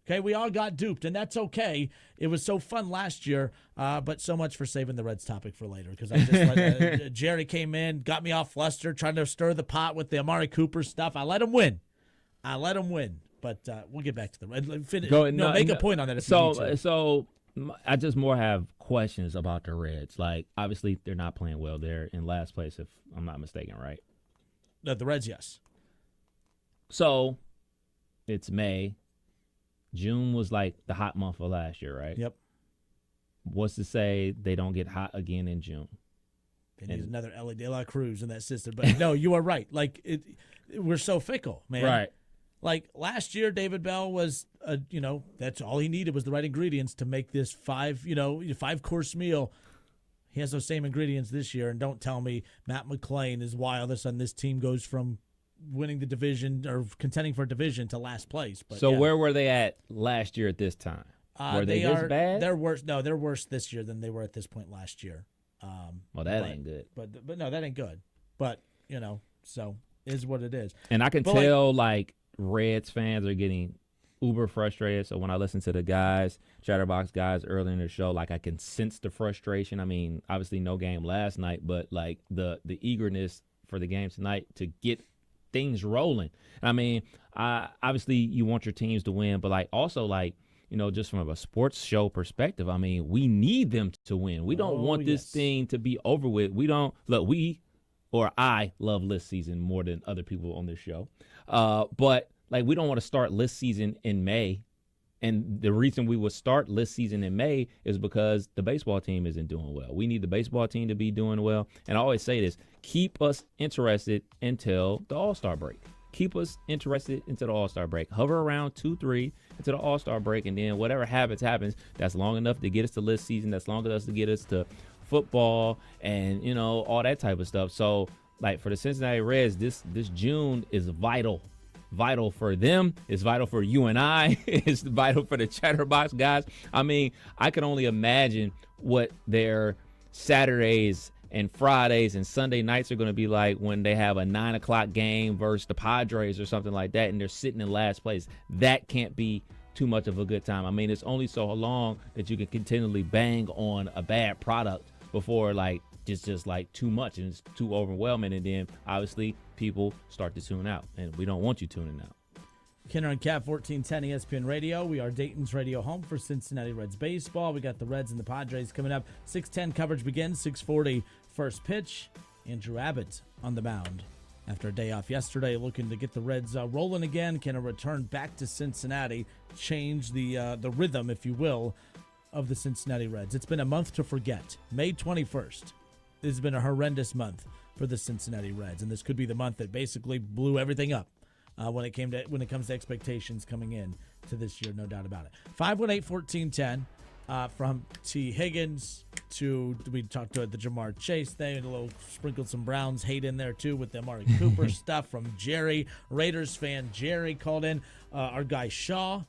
Okay, we all got duped, and that's okay. It was so fun last year, but so much for saving the Reds topic for later because I just let Jerry came in, got me all flustered, trying to stir the pot with the Amari Cooper stuff. I let him win, but we'll get back to the Reds. Make a point on that. So I just more have questions about the Reds. Like, obviously, they're not playing well. They're in last place, if I'm not mistaken, right? No, the Reds, yes. So it's May. June was like the hot month of last year, right? Yep. What's to say they don't get hot again in June? They need another Ellie De La Cruz in that system. But no, you are right. Like, we're so fickle, man. Right. Like, last year, David Bell was, that's all he needed was the right ingredients to make this five-course meal. He has those same ingredients this year, and don't tell me Matt McClain is why all of a sudden this team goes from winning the division or contending for a division to last place. But so where were they at last year at this time? Were they this bad? They're worse. No, they're worse this year than they were at this point last year. Well, that ain't good. But no, that ain't good. But so is what it is. And I can tell like Reds fans are getting uber frustrated. So when I listen to the guys, Chatterbox guys earlier in the show, like I can sense the frustration. I mean, obviously no game last night, but like the eagerness for the game tonight to get things rolling. I mean, obviously you want your teams to win, but like also like, just from a sports show perspective, I mean, we need them to win. We don't want this thing to be over with. I love list season more than other people on this show. But like, we don't want to start list season in May. And the reason we would start list season in May is because the baseball team isn't doing well. We need the baseball team to be doing well. And I always say this, keep us interested until the All-Star break. Keep us interested until the All-Star break. Hover around 2-3 until the All-Star break, and then whatever happens. That's long enough to get us to list season. That's long enough to get us to football and, all that type of stuff. So, like, for the Cincinnati Reds, this June is vital. Vital for them. It's vital for you and I. It's vital for the Chatterbox guys. I mean, I can only imagine what their Saturdays and Fridays and Sunday nights are going to be like when they have a 9 o'clock game versus the Padres or something like that, and they're sitting in last place. That can't be too much of a good time. I mean, it's only so long that you can continually bang on a bad product before like just like too much and it's too overwhelming, and then obviously people start to tune out, and we don't want you tuning out. Kenner and Cat, 1410 ESPN Radio. We are Dayton's radio home for Cincinnati Reds baseball. We got the Reds and the Padres coming up. 6:10 coverage begins, 6:40 first pitch. Andrew Abbott on the mound after a day off yesterday, looking to get the Reds rolling again. Can a return back to Cincinnati change the rhythm, if you will, of the Cincinnati Reds? It's been a month to forget. May 21st. This has been a horrendous month for the Cincinnati Reds, and this could be the month that basically blew everything up when it comes to expectations coming in to this year, no doubt about it. 518-1410 from T. Higgins to, we talked to the Jamar Chase thing, and a little sprinkled some Browns hate in there too with the Amari Cooper stuff from Jerry. Raiders fan Jerry called in. Our guy Shaw,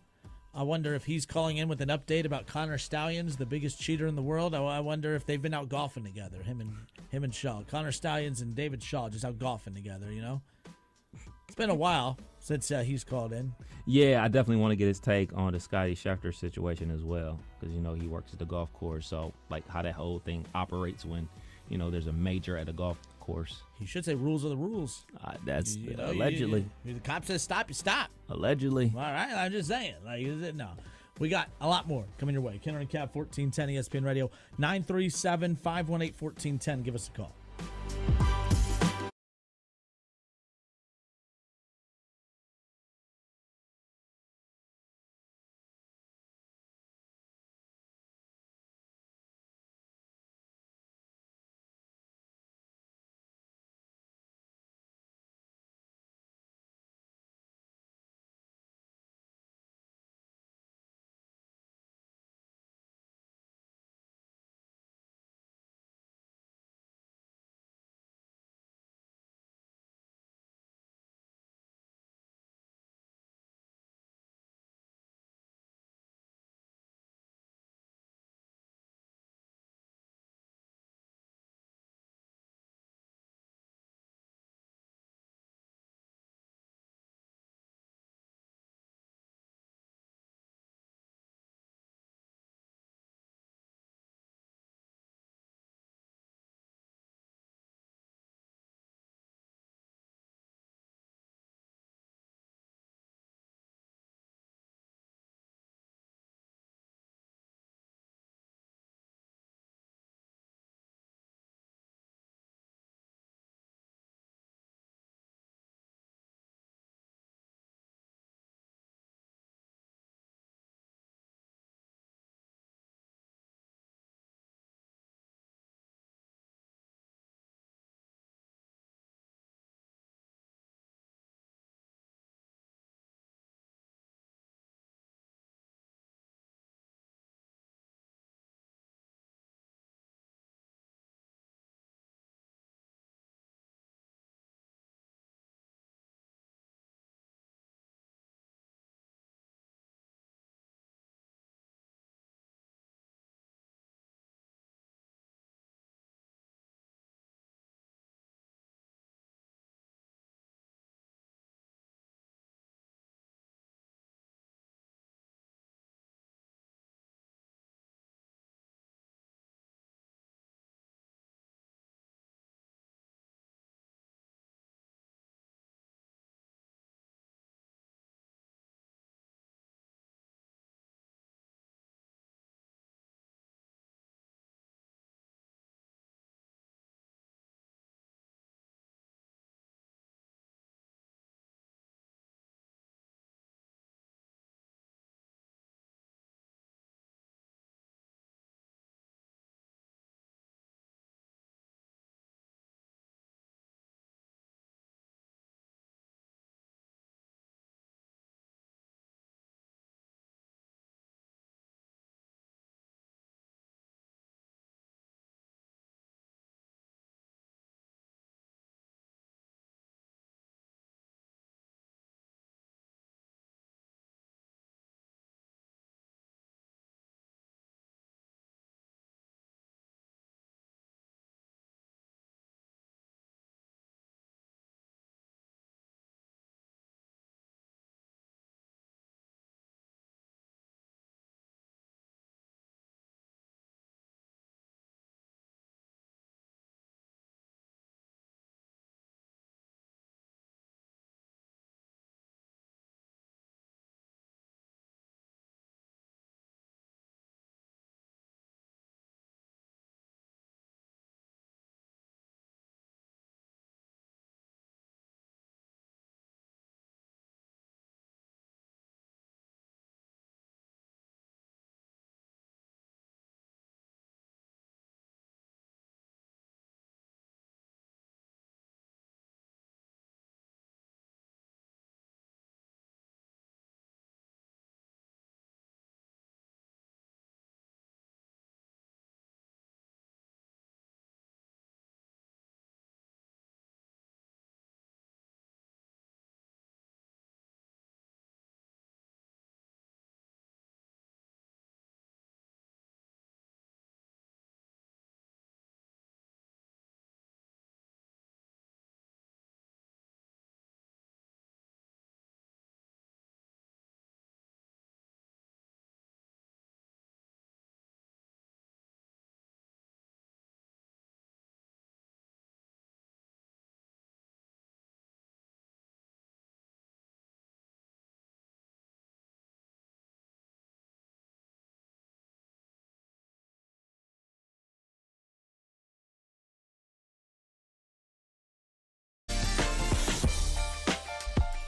I wonder if he's calling in with an update about Connor Stallions, the biggest cheater in the world. I wonder if they've been out golfing together, him and Shaw. Connor Stallions and David Shaw just out golfing together, It's been a while since he's called in. Yeah, I definitely want to get his take on the Scotty Schefter situation as well, because, he works at the golf course. So, like, how that whole thing operates when, there's a major at a golf course. He should say rules are the rules. That's allegedly. The cop says stop, you stop. Allegedly. All right, I'm just saying. No. We got a lot more coming your way. Kenner and Cap, 1410 ESPN Radio, 937-518-1410. Give us a call.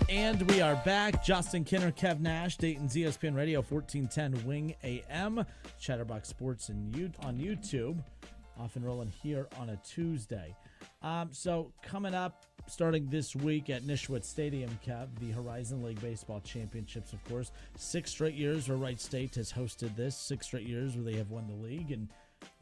And we are back. Justin Kinner, Kev Nash, Dayton's ESPN Radio, 1410 Wing AM. Chatterbox Sports on YouTube. Off and rolling here on a Tuesday. So coming up, starting this week at Nishwitz Stadium, Kev, the Horizon League Baseball Championships, of course. 6 straight years where Wright State has hosted this. 6 straight years where they have won the league. And,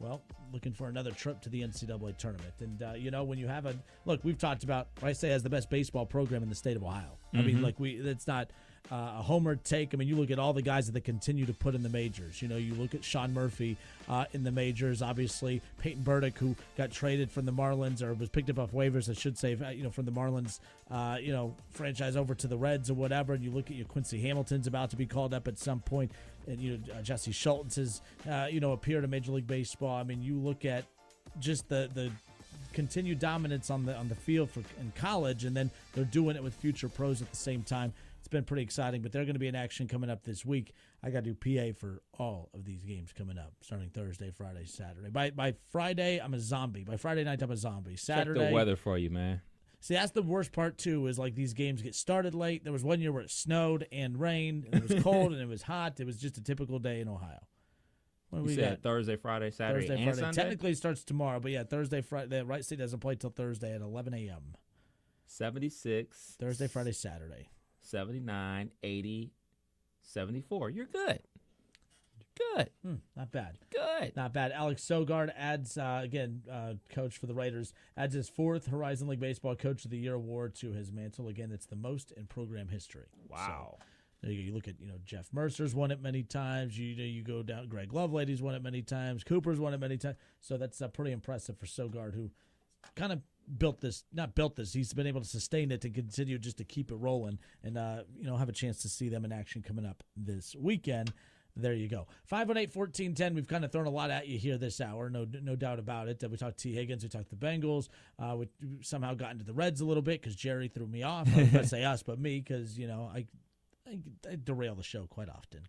well, looking for another trip to the NCAA tournament. And, when you have look, we've talked about Wright State has the best baseball program in the state of Ohio. I mean, it's not a homer take. I mean, you look at all the guys that they continue to put in the majors. You look at Sean Murphy in the majors, obviously Peyton Burdick, who got traded from the Marlins or was picked up off waivers, I should say, from the Marlins, franchise over to the Reds or whatever. And you look at your Quincy Hamilton's about to be called up at some point. And, Jesse Schultz has, appeared in Major League Baseball. I mean, you look at just the continued dominance on the field in college, and then they're doing it with future pros at the same time. It's been pretty exciting, but they're going to be in action coming up this week. I got to do PA for all of these games coming up, starting Thursday, Friday, Saturday. By Friday, I'm a zombie. By Friday night, I'm a zombie. Saturday, check the weather for you, man. See, that's the worst part, too, is like these games get started late. There was one year where it snowed and rained, and it was cold and it was hot. It was just a typical day in Ohio. What you said Thursday, Friday, Saturday, Thursday, and Friday. Sunday? Technically, it starts tomorrow, but yeah, Thursday, Friday. Wright State doesn't play till Thursday at 11 a.m. 76. Thursday, Friday, Saturday. 79, 80, 74. You're good. Good. Not bad. Good. Not bad. Alex Sogard adds, coach for the Raiders, adds his 4th Horizon League Baseball Coach of the Year award to his mantle. Again, it's the most in program history. Wow. So, there you go. You look at, Jeff Mercer's won it many times. You go down, Greg Lovelady's won it many times. Cooper's won it many times. So that's pretty impressive for Sogard, who kind of he's been able to sustain it and continue just to keep it rolling and, have a chance to see them in action coming up this weekend. There you go. 518-1410. We've kind of thrown a lot at you here this hour. No doubt about it. We talked T. Higgins. We talked the Bengals. We somehow got into the Reds a little bit because Jerry threw me off. I was going to say us, but me, because, I derail the show quite often.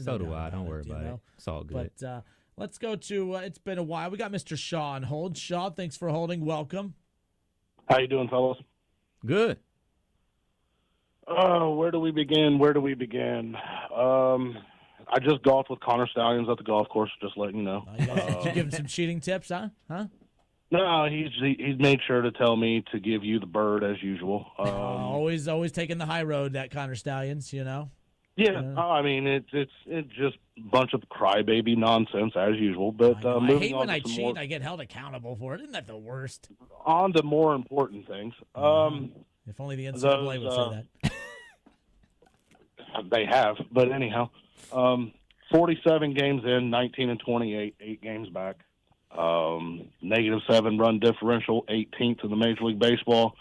So do I. Don't worry about it. It's all good. But let's go to, it's been a while. We got Mr. Shaw on hold. Shaw, thanks for holding. Welcome. How you doing, fellas? Good. Oh, where do we begin? I just golfed with Connor Stallions at the golf course, just letting you know. Did you give him some cheating tips, huh? No, he's made sure to tell me to give you the bird as usual. Always taking the high road, that Connor Stallions, Yeah, I mean it's just a bunch of crybaby nonsense as usual. But I moving hate on when to I some cheat. more, I get held accountable for it. Isn't that the worst? on to more important things. If only the NCAA would say that. They have, but anyhow, 47 games in, 19-28, 8 games back. -7 run differential, 18th in the Major League Baseball.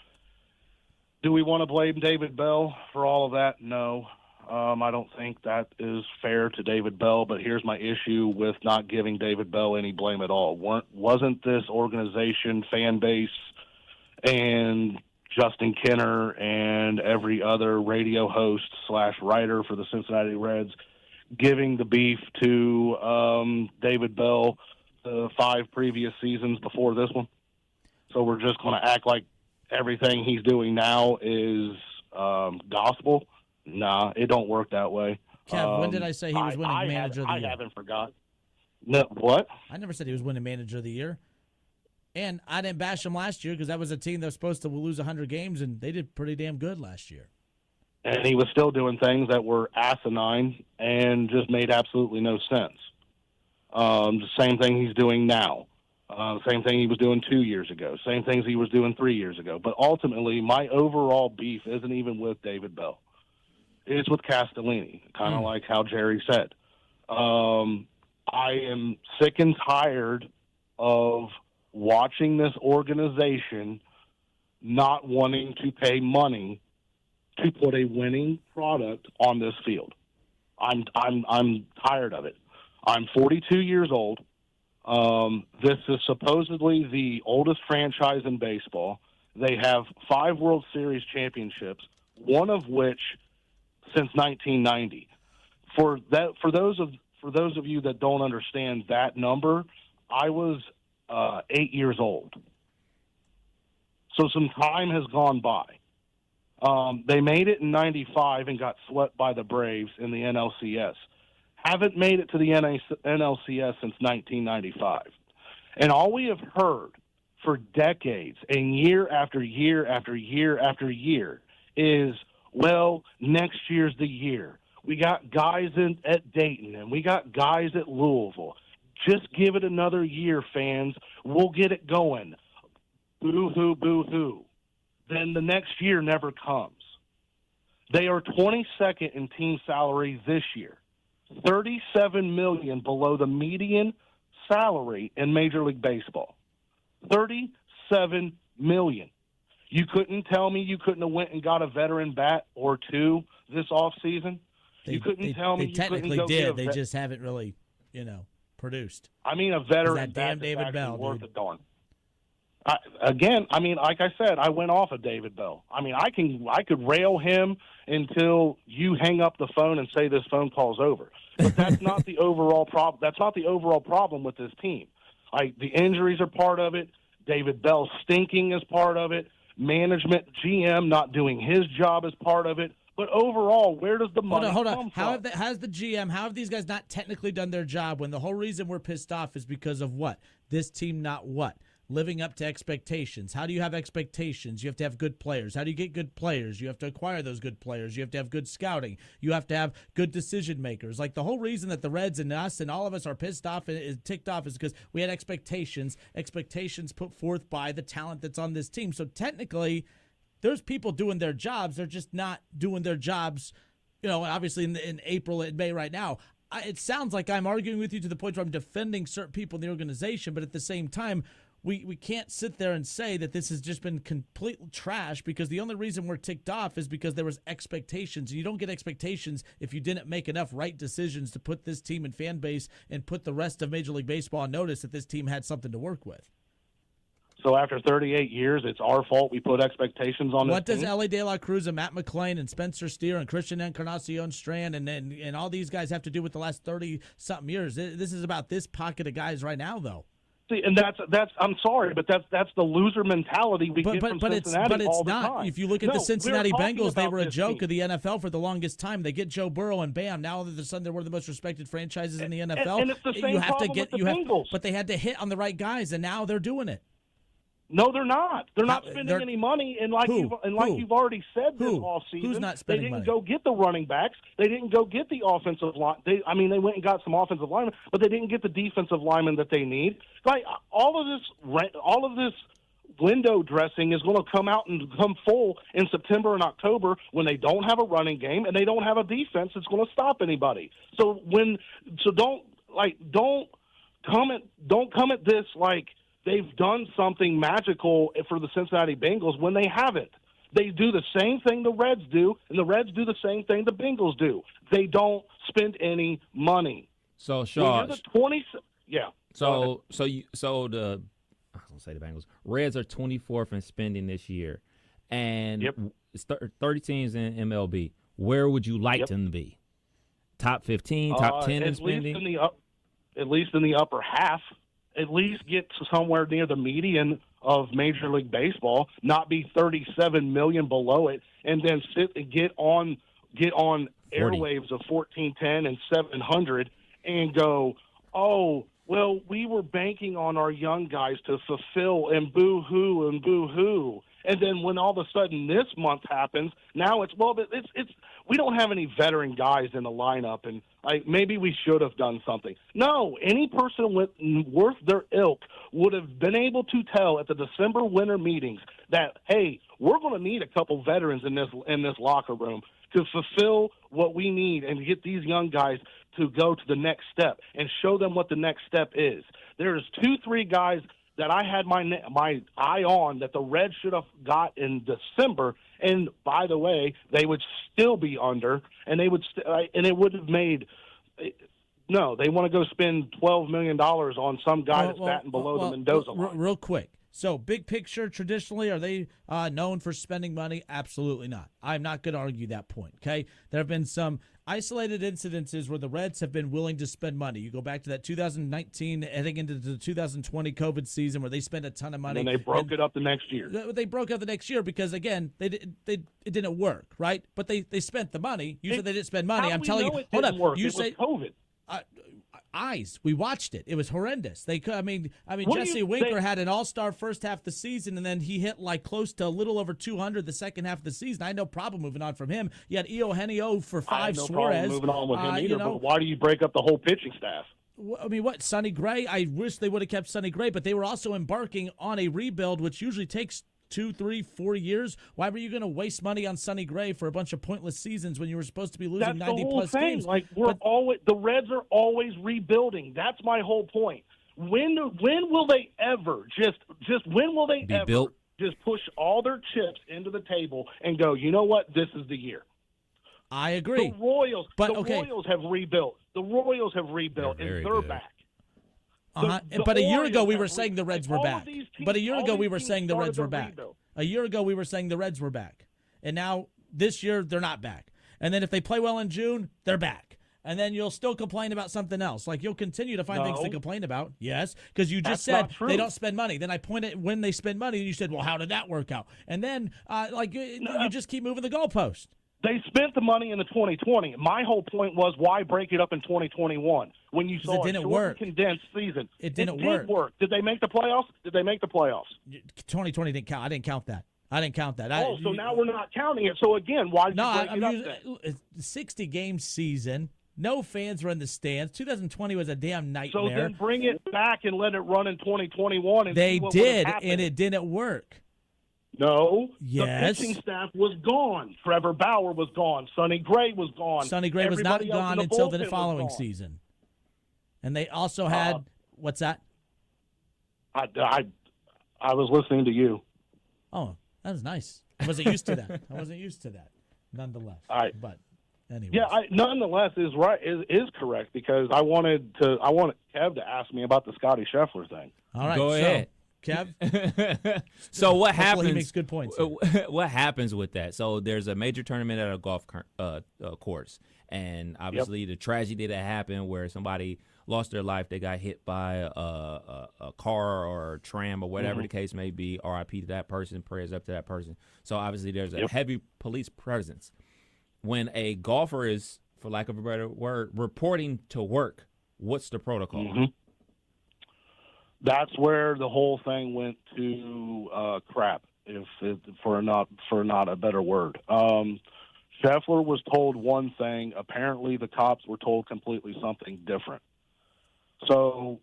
Do we want to blame David Bell for all of that? No. I don't think that is fair to David Bell, but here's my issue with not giving David Bell any blame at all. Wasn't this organization, fan base, and Justin Kinner and every other radio host / writer for the Cincinnati Reds giving the beef to David Bell the 5 previous seasons before this one? So we're just going to act like everything he's doing now is gospel? Nah, it don't work that way. Kev, when did I say he was winning Manager of the Year? I haven't forgot. No, what? I never said he was winning Manager of the Year. And I didn't bash him last year because that was a team that was supposed to lose 100 games, and they did pretty damn good last year. And he was still doing things that were asinine and just made absolutely no sense. The same thing he's doing now. Same thing he was doing 2 years ago. Same things he was doing 3 years ago. But ultimately, my overall beef isn't even with David Bell. It's with Castellini, kind of like how Jerry said. I am sick and tired of watching this organization not wanting to pay money to put a winning product on this field. I'm tired of it. I'm 42 years old. This is supposedly the oldest franchise in baseball. They have 5 World Series championships, one of which since 1990. For those of you that don't understand that number, I was 8 years old. So some time has gone by. They made it in '95 and got swept by the Braves in the NLCS. Haven't made it to the NLCS since 1995. And all we have heard for decades and year after year after year after year is, well, next year's the year. We got guys at Dayton and we got guys at Louisville. Just give it another year, fans. We'll get it going. Boo-hoo, boo-hoo. Then the next year never comes. They are 22nd in team salary this year, $37 million below the median salary in Major League Baseball. $37 million. You couldn't tell me you couldn't have went and got a veteran bat or two this offseason? You couldn't tell me they you technically couldn't go did. get They just haven't really, produced. I mean, a veteran that damn bat David that's Bell, worth dude. a darn. Like I said, I went off of David Bell. I mean, I could rail him until you hang up the phone and say this phone call's over. But that's not the overall problem. That's not the overall problem with this team. Like, the injuries are part of it. David Bell stinking is part of it. Management, GM not doing his job is part of it. But overall, where does the money Hold come on. from? How's the GM, how have these guys not technically done their job when the whole reason we're pissed off is because of what? This team not what? Living up to expectations. How do you have expectations? You have to have good players. How do you get good players? You have to acquire those good players. You have to have good scouting. You have to have good decision makers. Like, the whole reason that the Reds and us and all of us are pissed off and is ticked off is because we had expectations put forth by the talent that's on this team. So technically, there's people doing their jobs. They're just not doing their jobs, obviously in April and May right now. It sounds like I'm arguing with you to the point where I'm defending certain people in the organization, but at the same time, we can't sit there and say that this has just been complete trash, because the only reason we're ticked off is because there was expectations. You don't get expectations if you didn't make enough right decisions to put this team and fan base and put the rest of Major League Baseball on notice that this team had something to work with. So after 38 years, it's our fault we put expectations on this What does team? Ellie De La Cruz and Matt McClain and Spencer Steer and Christian Encarnacion Strand and all these guys have to do with the last 30-something years? This is about this pocket of guys right now, though. See, and that's I'm sorry, but that's the loser mentality we get from Cincinnati all the not. time. If you look at the Cincinnati Bengals, they were a joke team. of the NFL for the longest time. They get Joe Burrow and bam, now all of a sudden they're one of the most respected franchises in the NFL. And it's the same problem with the Bengals. But they had to hit on the right guys, and now they're doing it. No, they're not. They're not spending any money, and you've already said this all season, who's not spending they didn't money? go get the running backs. They didn't go get the offensive line. They went and got some offensive linemen, but they didn't get the defensive linemen that they need. Like, all of this window dressing is going to come out and come full in September and October when they don't have a running game and they don't have a defense that's going to stop anybody. So don't come at this like they've done something magical for the Cincinnati Bengals when they haven't. They do the same thing the Reds do, and the Reds do the same thing the Bengals do. They don't spend any money. So, Shaw, yeah. So the I was gonna say the Bengals. Reds are 24th in spending this year, and it's 30 teams in MLB. Where would you like them to be? Top 15, top 10 in spending? At least in the upper half. At least get to somewhere near the median of Major League Baseball, not be $37 million below it, and then sit and get on airwaves of 1410 and 700 and go, oh, well, we were banking on our young guys to fulfill, and boo-hoo and boo-hoo. And then when all of a sudden this month happens, now it's we don't have any veteran guys in the lineup, and maybe we should have done something. No, any person worth their ilk would have been able to tell at the December winter meetings that, hey, we're going to need a couple veterans in this locker room to fulfill what we need and get these young guys to go to the next step and show them what the next step is. There's 2-3 guys that I had my eye on that the Reds should have got in December, and by the way, they would still be under, and they would and it would have made. No, they want to go spend $12 million on some guy that's batting below the Mendoza line. Real quick. So, big picture, traditionally, are they known for spending money? Absolutely not. I'm not going to argue that point, okay? There have been some isolated incidences where the Reds have been willing to spend money. You go back to that 2019 heading into the 2020 COVID season where they spent a ton of money. And they broke it up the next year. They broke up the next year because, again, it didn't work, right? But they spent the money. You said they didn't spend money. I'm telling you. Hold up. Work? You it say was COVID. Eyes. We watched it. It was horrendous. I mean, Jesse Winker had an all-star first half of the season, and then he hit like close to a little over 200 the second half of the season. I had no problem moving on from him. You had Eugenio for 5. I have no Suarez. problem moving on with him either. But why do you break up the whole pitching staff? I mean, what, Sonny Gray? I wish they would have kept Sonny Gray, but they were also embarking on a rebuild, which usually takes 2, 3, 4 years. Why were you going to waste money on Sonny Gray for a bunch of pointless seasons when you were supposed to be losing 90-plus games? Like the Reds are always rebuilding. That's my whole point. When will they ever just when will they ever built? Just push all their chips into the table and go, you know what, this is the year? I agree. The Royals have rebuilt. The Royals have rebuilt, and they're back. But a year ago, we were saying the Reds were back. But a year ago, we were saying the Reds were back. A year ago, we were saying the Reds were back. And now, this year, they're not back. And then if they play well in June, they're back. And then you'll still complain about something else. Like, you'll continue to find things to complain about. Yes, because you just said they don't spend money. Then I pointed when they spend money, and you said, well, how did that work out? And then, you just keep moving the goalpost. They spent the money in the 2020. My whole point was, why break it up in 2021 when you saw a short, condensed season? It didn't work. Did they make the playoffs? 2020 didn't count. I didn't count that. So now we're not counting it. So again, why did you break it up then? 60-game season. No fans were in the stands. 2020 was a damn nightmare. So then bring it back and let it run in 2021. And they did, and it didn't work. No. Yes. The pitching staff was gone. Trevor Bauer was gone. Sonny Gray was gone. Sonny Gray was not gone until the following season. And they also had what's that? I was listening to you. Oh, that was nice. I wasn't used to that. Nonetheless. But anyway. Yeah, nonetheless is right is correct because I wanted Kev to ask me about the Scotty Scheffler thing. All right. Go ahead. Kev? So what happens? He makes good points. What happens with that? So there's a major tournament at a golf course, and obviously the tragedy that happened where somebody lost their life, they got hit by a car or a tram or whatever the case may be. RIP to that person. Prayers up to that person. So obviously there's a heavy police presence. When a golfer is, for lack of a better word, reporting to work, what's the protocol? That's where the whole thing went to crap, for not a better word. Scheffler was told one thing. Apparently, the cops were told completely something different. So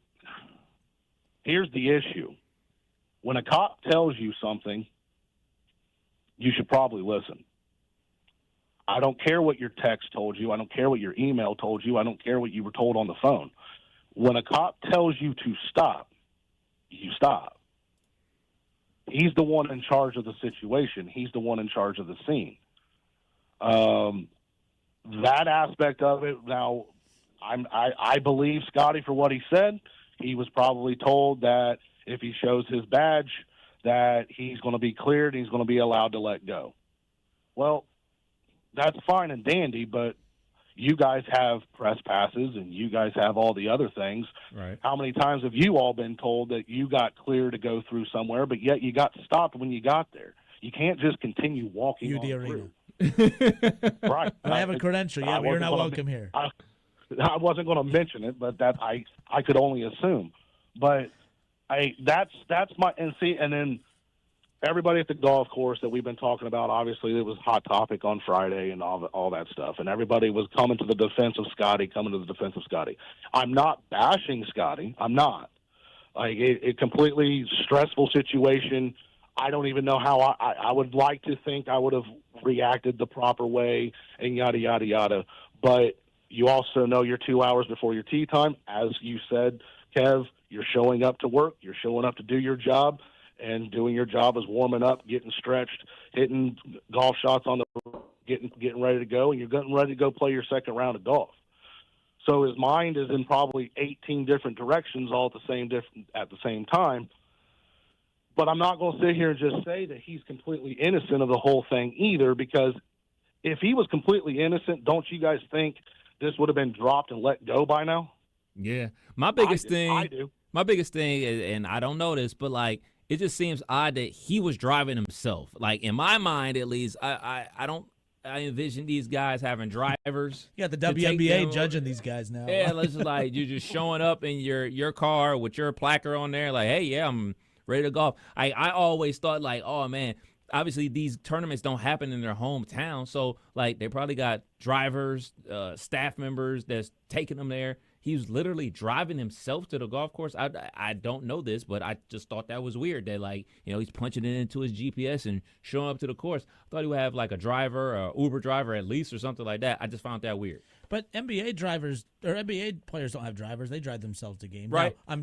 here's the issue: when a cop tells you something, you should probably listen. I don't care what your text told you. I don't care what your email told you. I don't care what you were told on the phone. When a cop tells you to stop, you stop. He's the one in charge of the situation. He's the one in charge of the scene. That aspect of it, now, I believe Scotty for what he said. He was probably told that if he shows his badge, that he's going to be cleared and he's going to be allowed to let go. Well, that's fine and dandy, but you guys have press passes and you guys have all the other things. Right. How many times have you all been told that you got clear to go through somewhere, but yet you got stopped when you got there? You can't just continue walking on through. Right. I have a credential. Yeah, but you're not welcome here. I wasn't going to mention it, but that I could only assume. But that's my and then everybody at the golf course that we've been talking about, obviously it was a hot topic on Friday and all that stuff, and everybody was coming to the defense of Scotty. I'm not bashing Scotty. I'm not. Like a completely stressful situation. I don't even know how I would like to think I would have reacted the proper way and yada, yada, yada. But you also know you're 2 hours before your tee time. As you said, Kev, you're showing up to work. You're showing up to do your job. And doing your job is warming up, getting stretched, hitting golf shots on the getting ready to go, and you're getting ready to go play your second round of golf. So his mind is in probably 18 different directions all at the same time. But I'm not going to sit here and just say that he's completely innocent of the whole thing either, because if he was completely innocent, don't you guys think this would have been dropped and let go by now? Yeah. My biggest I do. My biggest thing, and I don't know this, but like it just seems odd that he was driving himself. Like in my mind, at least, I envision these guys having drivers. You got the WNBA judging these guys now. Yeah, it's like you're just showing up in your car with your placard on there, like, hey, yeah, I'm ready to golf. I always thought like, oh man, obviously these tournaments don't happen in their hometown, so like they probably got drivers, staff members that's taking them there. He was literally driving himself to the golf course. I don't know this, but I just thought that was weird that, like, you know, he's punching it into his GPS and showing up to the course. I thought he would have, like, a driver or Uber driver at least or something like that. I just found that weird. But NBA drivers or NBA players don't have drivers. They drive themselves to games. Right. Now,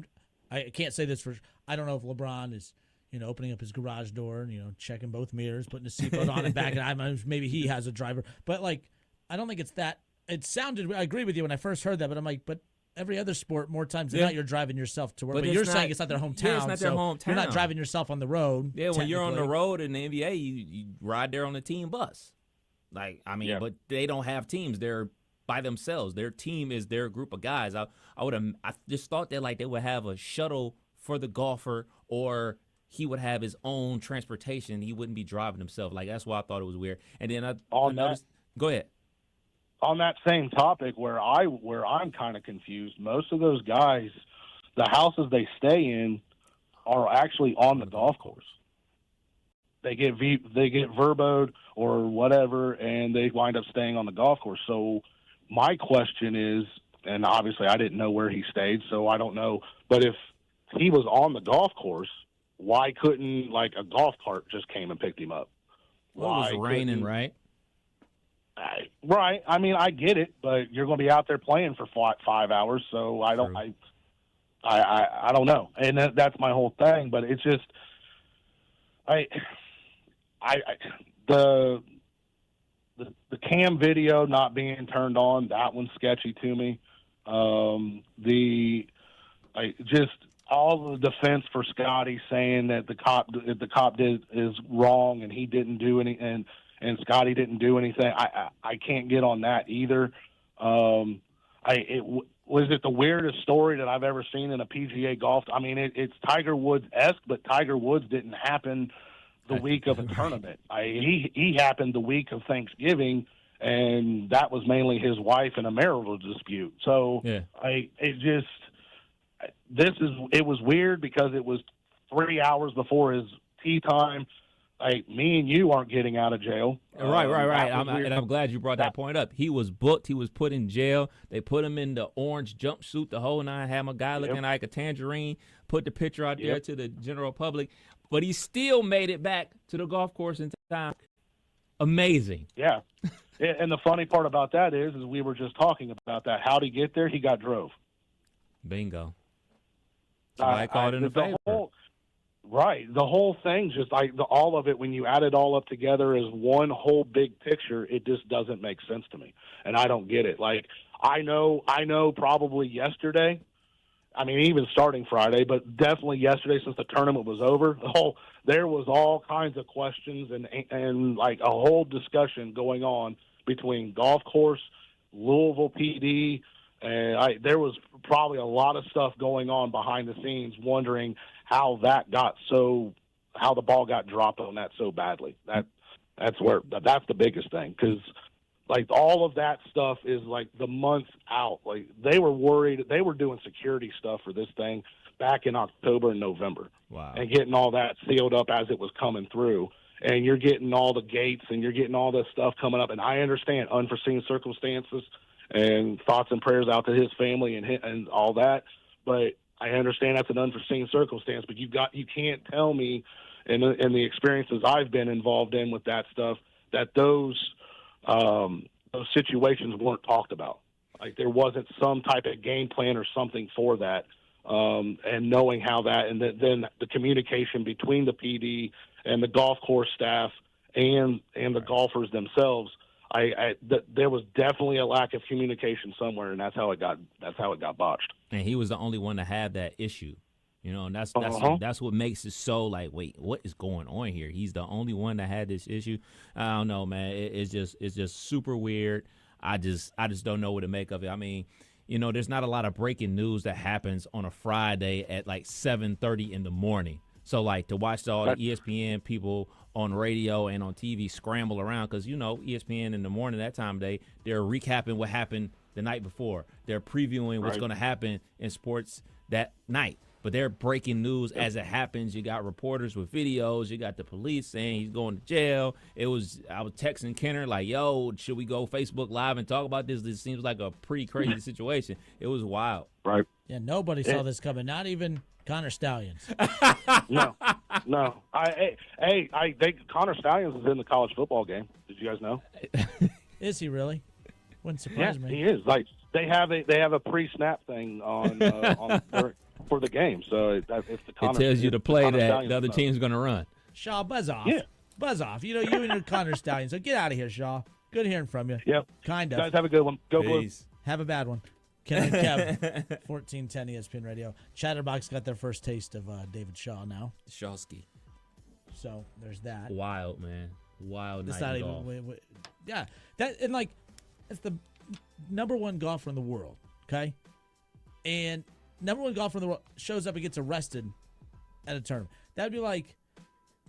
I can't say this for – I don't know if LeBron is, you know, opening up his garage door and, you know, checking both mirrors, putting his seatbelt on and back. And maybe he has a driver. But, like, I don't think it's that – it sounded – I agree with you when I first heard that, but I'm like, but – every other sport, more times than not, you're driving yourself to work. But you're saying it's not their hometown. Yeah, it's not their hometown. You're not driving yourself on the road. Yeah, when you're on the road in the NBA, you ride there on the team bus. Like, I mean, but they don't have teams. They're by themselves. Their team is their group of guys. I just thought that, like, they would have a shuttle for the golfer, or he would have his own transportation. He wouldn't be driving himself. Like, that's why I thought it was weird. And then I noticed. Go ahead. On that same topic, where I'm kind of confused, most of those guys, the houses they stay in are actually on the golf course. They get verboed or whatever, and they wind up staying on the golf course. So my question is, and obviously I didn't know where he stayed, so I don't know, but if he was on the golf course, why couldn't, like, a golf cart just came and picked him up? Well, it was raining, right? Right. I mean, I get it, but you're going to be out there playing for 5 hours, so I don't know, and that's my whole thing. But it's just, the cam video not being turned on, that one's sketchy to me. Just all the defense for Scotty saying that the cop is wrong and he didn't do any and Scotty didn't do anything. I can't get on that either. Was it the weirdest story that I've ever seen in a PGA golf? I mean, it's Tiger Woods-esque, but Tiger Woods didn't happen the week of a tournament. He happened the week of Thanksgiving, and that was mainly his wife and a marital dispute. So it was weird because it was 3 hours before his tee time. Like, me and you aren't getting out of jail. Right. I'm glad you brought that point up. He was booked. He was put in jail. They put him in the orange jumpsuit, the whole nine, had my guy looking like a tangerine, put the picture out there to the general public. But he still made it back to the golf course in time. Amazing. Yeah. And the funny part about that is we were just talking about that. How'd he get there? He got drove. Bingo. Somebody called in a favor. Right. The whole thing, just all of it, when you add it all up together as one whole big picture, it just doesn't make sense to me. And I don't get it. Like, I know probably yesterday, I mean, even starting Friday, but definitely yesterday since the tournament was over, there was all kinds of questions and like a whole discussion going on between golf course, Louisville PD, and there was probably a lot of stuff going on behind the scenes wondering how the ball got dropped on that so badly. That's the biggest thing, because like all of that stuff is like the months out. Like, they were worried. They were doing security stuff for this thing back in October and November. Wow. And getting all that sealed up as it was coming through. And you're getting all the gates and you're getting all this stuff coming up. And I understand unforeseen circumstances and thoughts and prayers out to his family and all that. But I understand that's an unforeseen circumstance, but you can't tell me in the experiences I've been involved in with that stuff that those situations weren't talked about. Like, there wasn't some type of game plan or something for that, and knowing how that, and then the communication between the PD and the golf course staff and the golfers themselves. There was definitely a lack of communication somewhere, and that's how it got botched. And he was the only one to have that issue. And that's what makes it so like, wait, what is going on here? He's the only one that had this issue. I don't know, man. It's just super weird. I just don't know what to make of it. I mean, there's not a lot of breaking news that happens on a Friday at like 7:30 in the morning. So like to watch all the ESPN people on radio and on TV scramble around, because ESPN in the morning that time of day, they're recapping what happened the night before. They're previewing what's going to happen in sports that night. But they're breaking news as it happens. You got reporters with videos. You got the police saying he's going to jail. I was texting Kenner like, yo, should we go Facebook Live and talk about this? This seems like a pretty crazy situation. It was wild. Right. Yeah, nobody saw this coming, not even Connor Stallions. No. Connor Stallions is in the college football game. Did you guys know? Is he really? Wouldn't surprise me. He is. Like they have a pre-snap thing on for the game. So if the Connor, it tells you to play that Stallions the other team's going to run. Shaw, buzz off. Yeah. Buzz off. You and your Connor Stallions. So get out of here, Shaw. Good hearing from you. Yep. Kind of. Guys, have a good one. Go Peace. Blue. Have a bad one. Ken and Kev, 1410 ESPN Radio. Chatterbox got their first taste of David Shaw now. Shawski. So there's that. Wild, man. Wild It's night not in even. golf. Yeah. It's the number one golfer in the world, okay? And number one golfer in the world shows up and gets arrested at a tournament. That would be like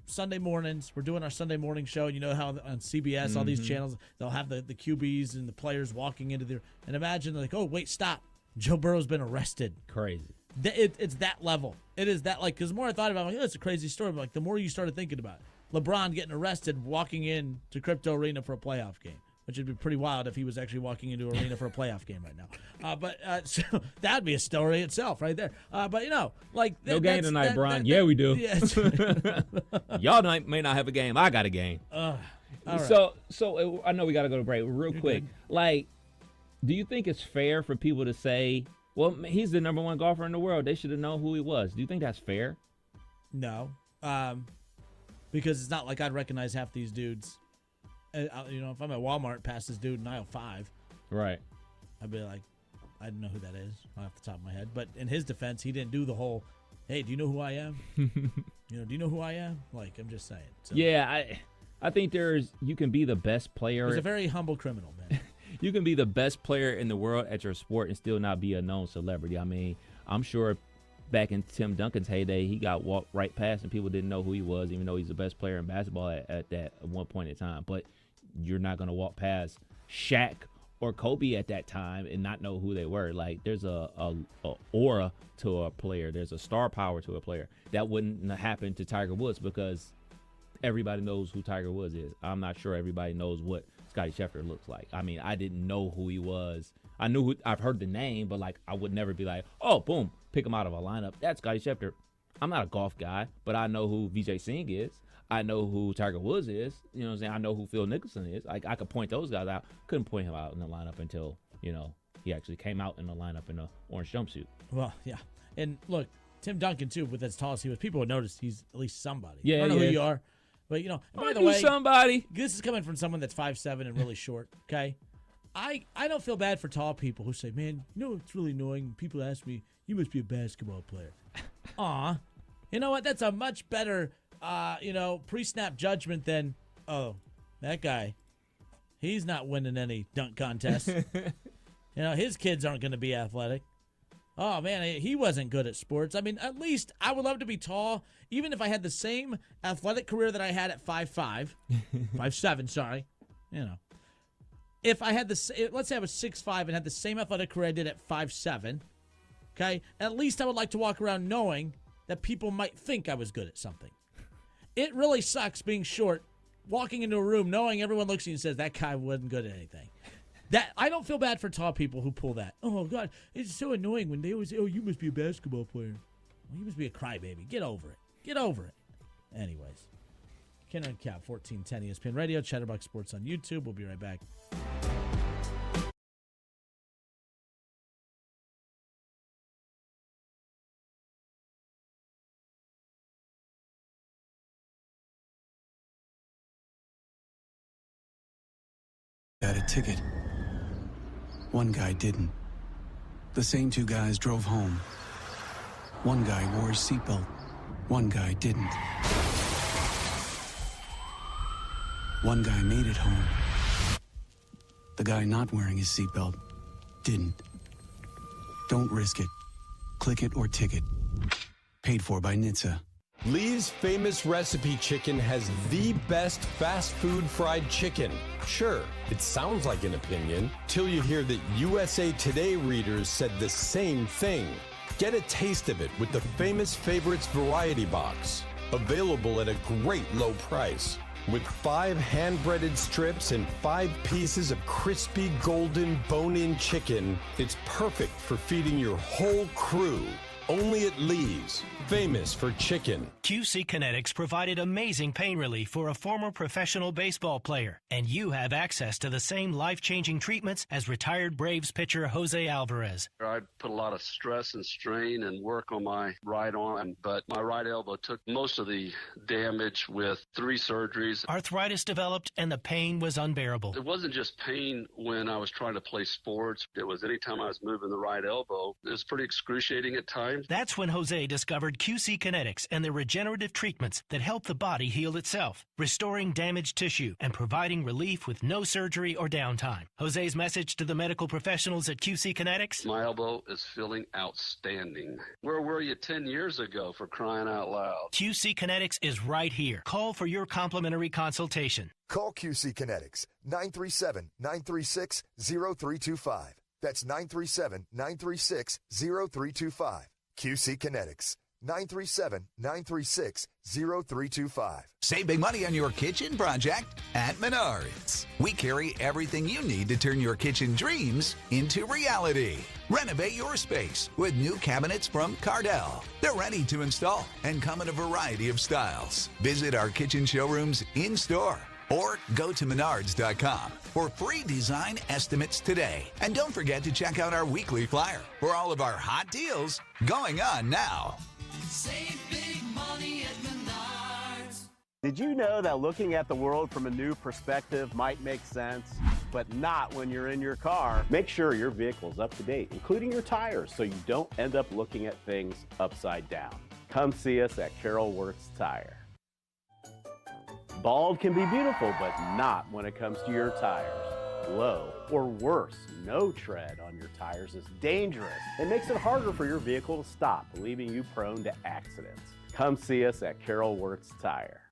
Sunday mornings. We're doing our Sunday morning show. You know how on CBS, all these channels, they'll have the QBs and the players walking into there. And imagine, like, oh, wait, stop. Joe Burrow's been arrested. Crazy. It's that level. It is that, like, because the more I thought about it, I'm like, it's a crazy story. But, like, the more you started thinking about it, LeBron getting arrested walking in to Crypto Arena for a playoff game, which would be pretty wild if he was actually walking into Arena for a playoff game right now. So that'd be a story itself right there. But, no game tonight, Brian. Yeah, we do. Yeah, Y'all may not have a game. I got a game. all right. So I know we got to go to break real quick. good. Like, do you think it's fair for people to say, well, he's the number one golfer in the world, they should have known who he was? Do you think that's fair? No. Because it's not like I'd recognize half these dudes. If I'm at Walmart past this dude in aisle 5, Right. I'd be like, I don't know who that is off the top of my head. But in his defense, he didn't do the whole, hey, do you know who I am? Do you know who I am? Like, I'm just saying. So, Yeah, I think you can be the best player. he's a very humble criminal, man. You can be the best player in the world at your sport and still not be a known celebrity. I mean, I'm sure back in Tim Duncan's heyday, he got walked right past and people didn't know who he was, even though he's the best player in basketball at one point in time. But you're not going to walk past Shaq or Kobe at that time and not know who they were. Like, there's a aura to a player. There's a star power to a player. That wouldn't happen to Tiger Woods because everybody knows who Tiger Woods is. I'm not sure everybody knows what Scottie Scheffler looks like. I mean, I didn't know who he was. I've heard the name, but like I would never be like, oh, boom, pick him out of a lineup. That's Scottie Scheffler. I'm not a golf guy, but I know who Vijay Singh is. I know who Tiger Woods is. You know what I'm saying? I know who Phil Mickelson is. Like, I could point those guys out. Couldn't point him out in the lineup until, he actually came out in the lineup in an orange jumpsuit. Well, yeah. And look, Tim Duncan, too, with as tall as he was, people would notice he's at least somebody. Yeah, I don't know yeah. who you are. But, by the You way, somebody. this is coming from someone that's 5'7" and really short, okay? I don't feel bad for tall people who say, man, it's really annoying. People ask me, you must be a basketball player. Aw. You know what? That's a much better, pre-snap judgment than, oh, that guy, he's not winning any dunk contests. His kids aren't going to be athletic. Oh, man, he wasn't good at sports. I mean, at least I would love to be tall, even if I had the same athletic career that I had at 5'5", 5'7", sorry, If I had let's say I was 6'5" and had the same athletic career I did at 5'7", okay, at least I would like to walk around knowing that people might think I was good at something. It really sucks being short, walking into a room, knowing everyone looks at you and says, that guy wasn't good at anything. That I don't feel bad for tall people who pull that. Oh, God, it's so annoying when they always say, oh, you must be a basketball player. Well, you must be a crybaby. Get over it. Get over it. Anyways, Kenner and Cap, 1410 ESPN Radio, Chatterbox Sports on YouTube. We'll be right back. Got a ticket. One guy didn't. The same two guys drove home. One guy wore his seatbelt. One guy didn't. One guy made it home. The guy not wearing his seatbelt didn't. Don't risk it. Click it or ticket. Paid for by NHTSA. Lee's Famous Recipe Chicken has the best fast food fried chicken. Sure, it sounds like an opinion, till you hear that USA Today readers said the same thing. Get a taste of it with the Famous Favorites Variety Box. Available at a great low price. With 5 hand-breaded strips and 5 pieces of crispy golden bone-in chicken, it's perfect for feeding your whole crew. Only at Lee's, famous for chicken. QC Kinetics provided amazing pain relief for a former professional baseball player, and you have access to the same life-changing treatments as retired Braves pitcher Jose Alvarez. I put a lot of stress and strain and work on my right arm, but my right elbow took most of the damage with 3 surgeries. Arthritis developed, and the pain was unbearable. It wasn't just pain when I was trying to play sports. It was anytime I was moving the right elbow. It was pretty excruciating at times. That's when Jose discovered QC Kinetics and the regenerative treatments that help the body heal itself, restoring damaged tissue and providing relief with no surgery or downtime. Jose's message to the medical professionals at QC Kinetics? My elbow is feeling outstanding. Where were you 10 years ago, for crying out loud? QC Kinetics is right here. Call for your complimentary consultation. Call QC Kinetics, 937-936-0325. That's 937-936-0325. QC Kinetics, 937-936-0325. Save big money on your kitchen project at Menards. We carry everything you need to turn your kitchen dreams into reality. Renovate your space with new cabinets from Cardell. They're ready to install and come in a variety of styles. Visit our kitchen showrooms in-store or go to menards.com for free design estimates today. And don't forget to check out our weekly flyer for all of our hot deals going on now. Save big money at Menards. Did you know that looking at the world from a new perspective might make sense, but not when you're in your car? Make sure your vehicle's up to date, including your tires, so you don't end up looking at things upside down. Come see us at Carol Wirtz Tire. Bald can be beautiful, but not when it comes to your tires. Low, or worse, no tread on your tires is dangerous. It makes it harder for your vehicle to stop, leaving you prone to accidents. Come see us at Carol Wirtz Tire.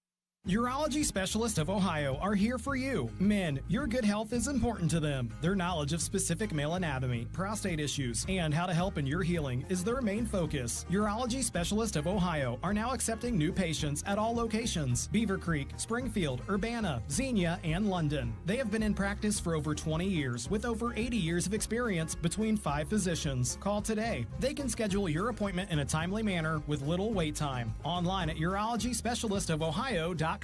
Urology Specialists of Ohio are here for you. Men, your good health is important to them. Their knowledge of specific male anatomy, prostate issues, and how to help in your healing is their main focus. Urology Specialists of Ohio are now accepting new patients at all locations: Beaver Creek, Springfield, Urbana, Xenia, and London. They have been in practice for over 20 years with over 80 years of experience between 5 physicians. Call today. They can schedule your appointment in a timely manner with little wait time. Online at urologyspecialistofohio.com.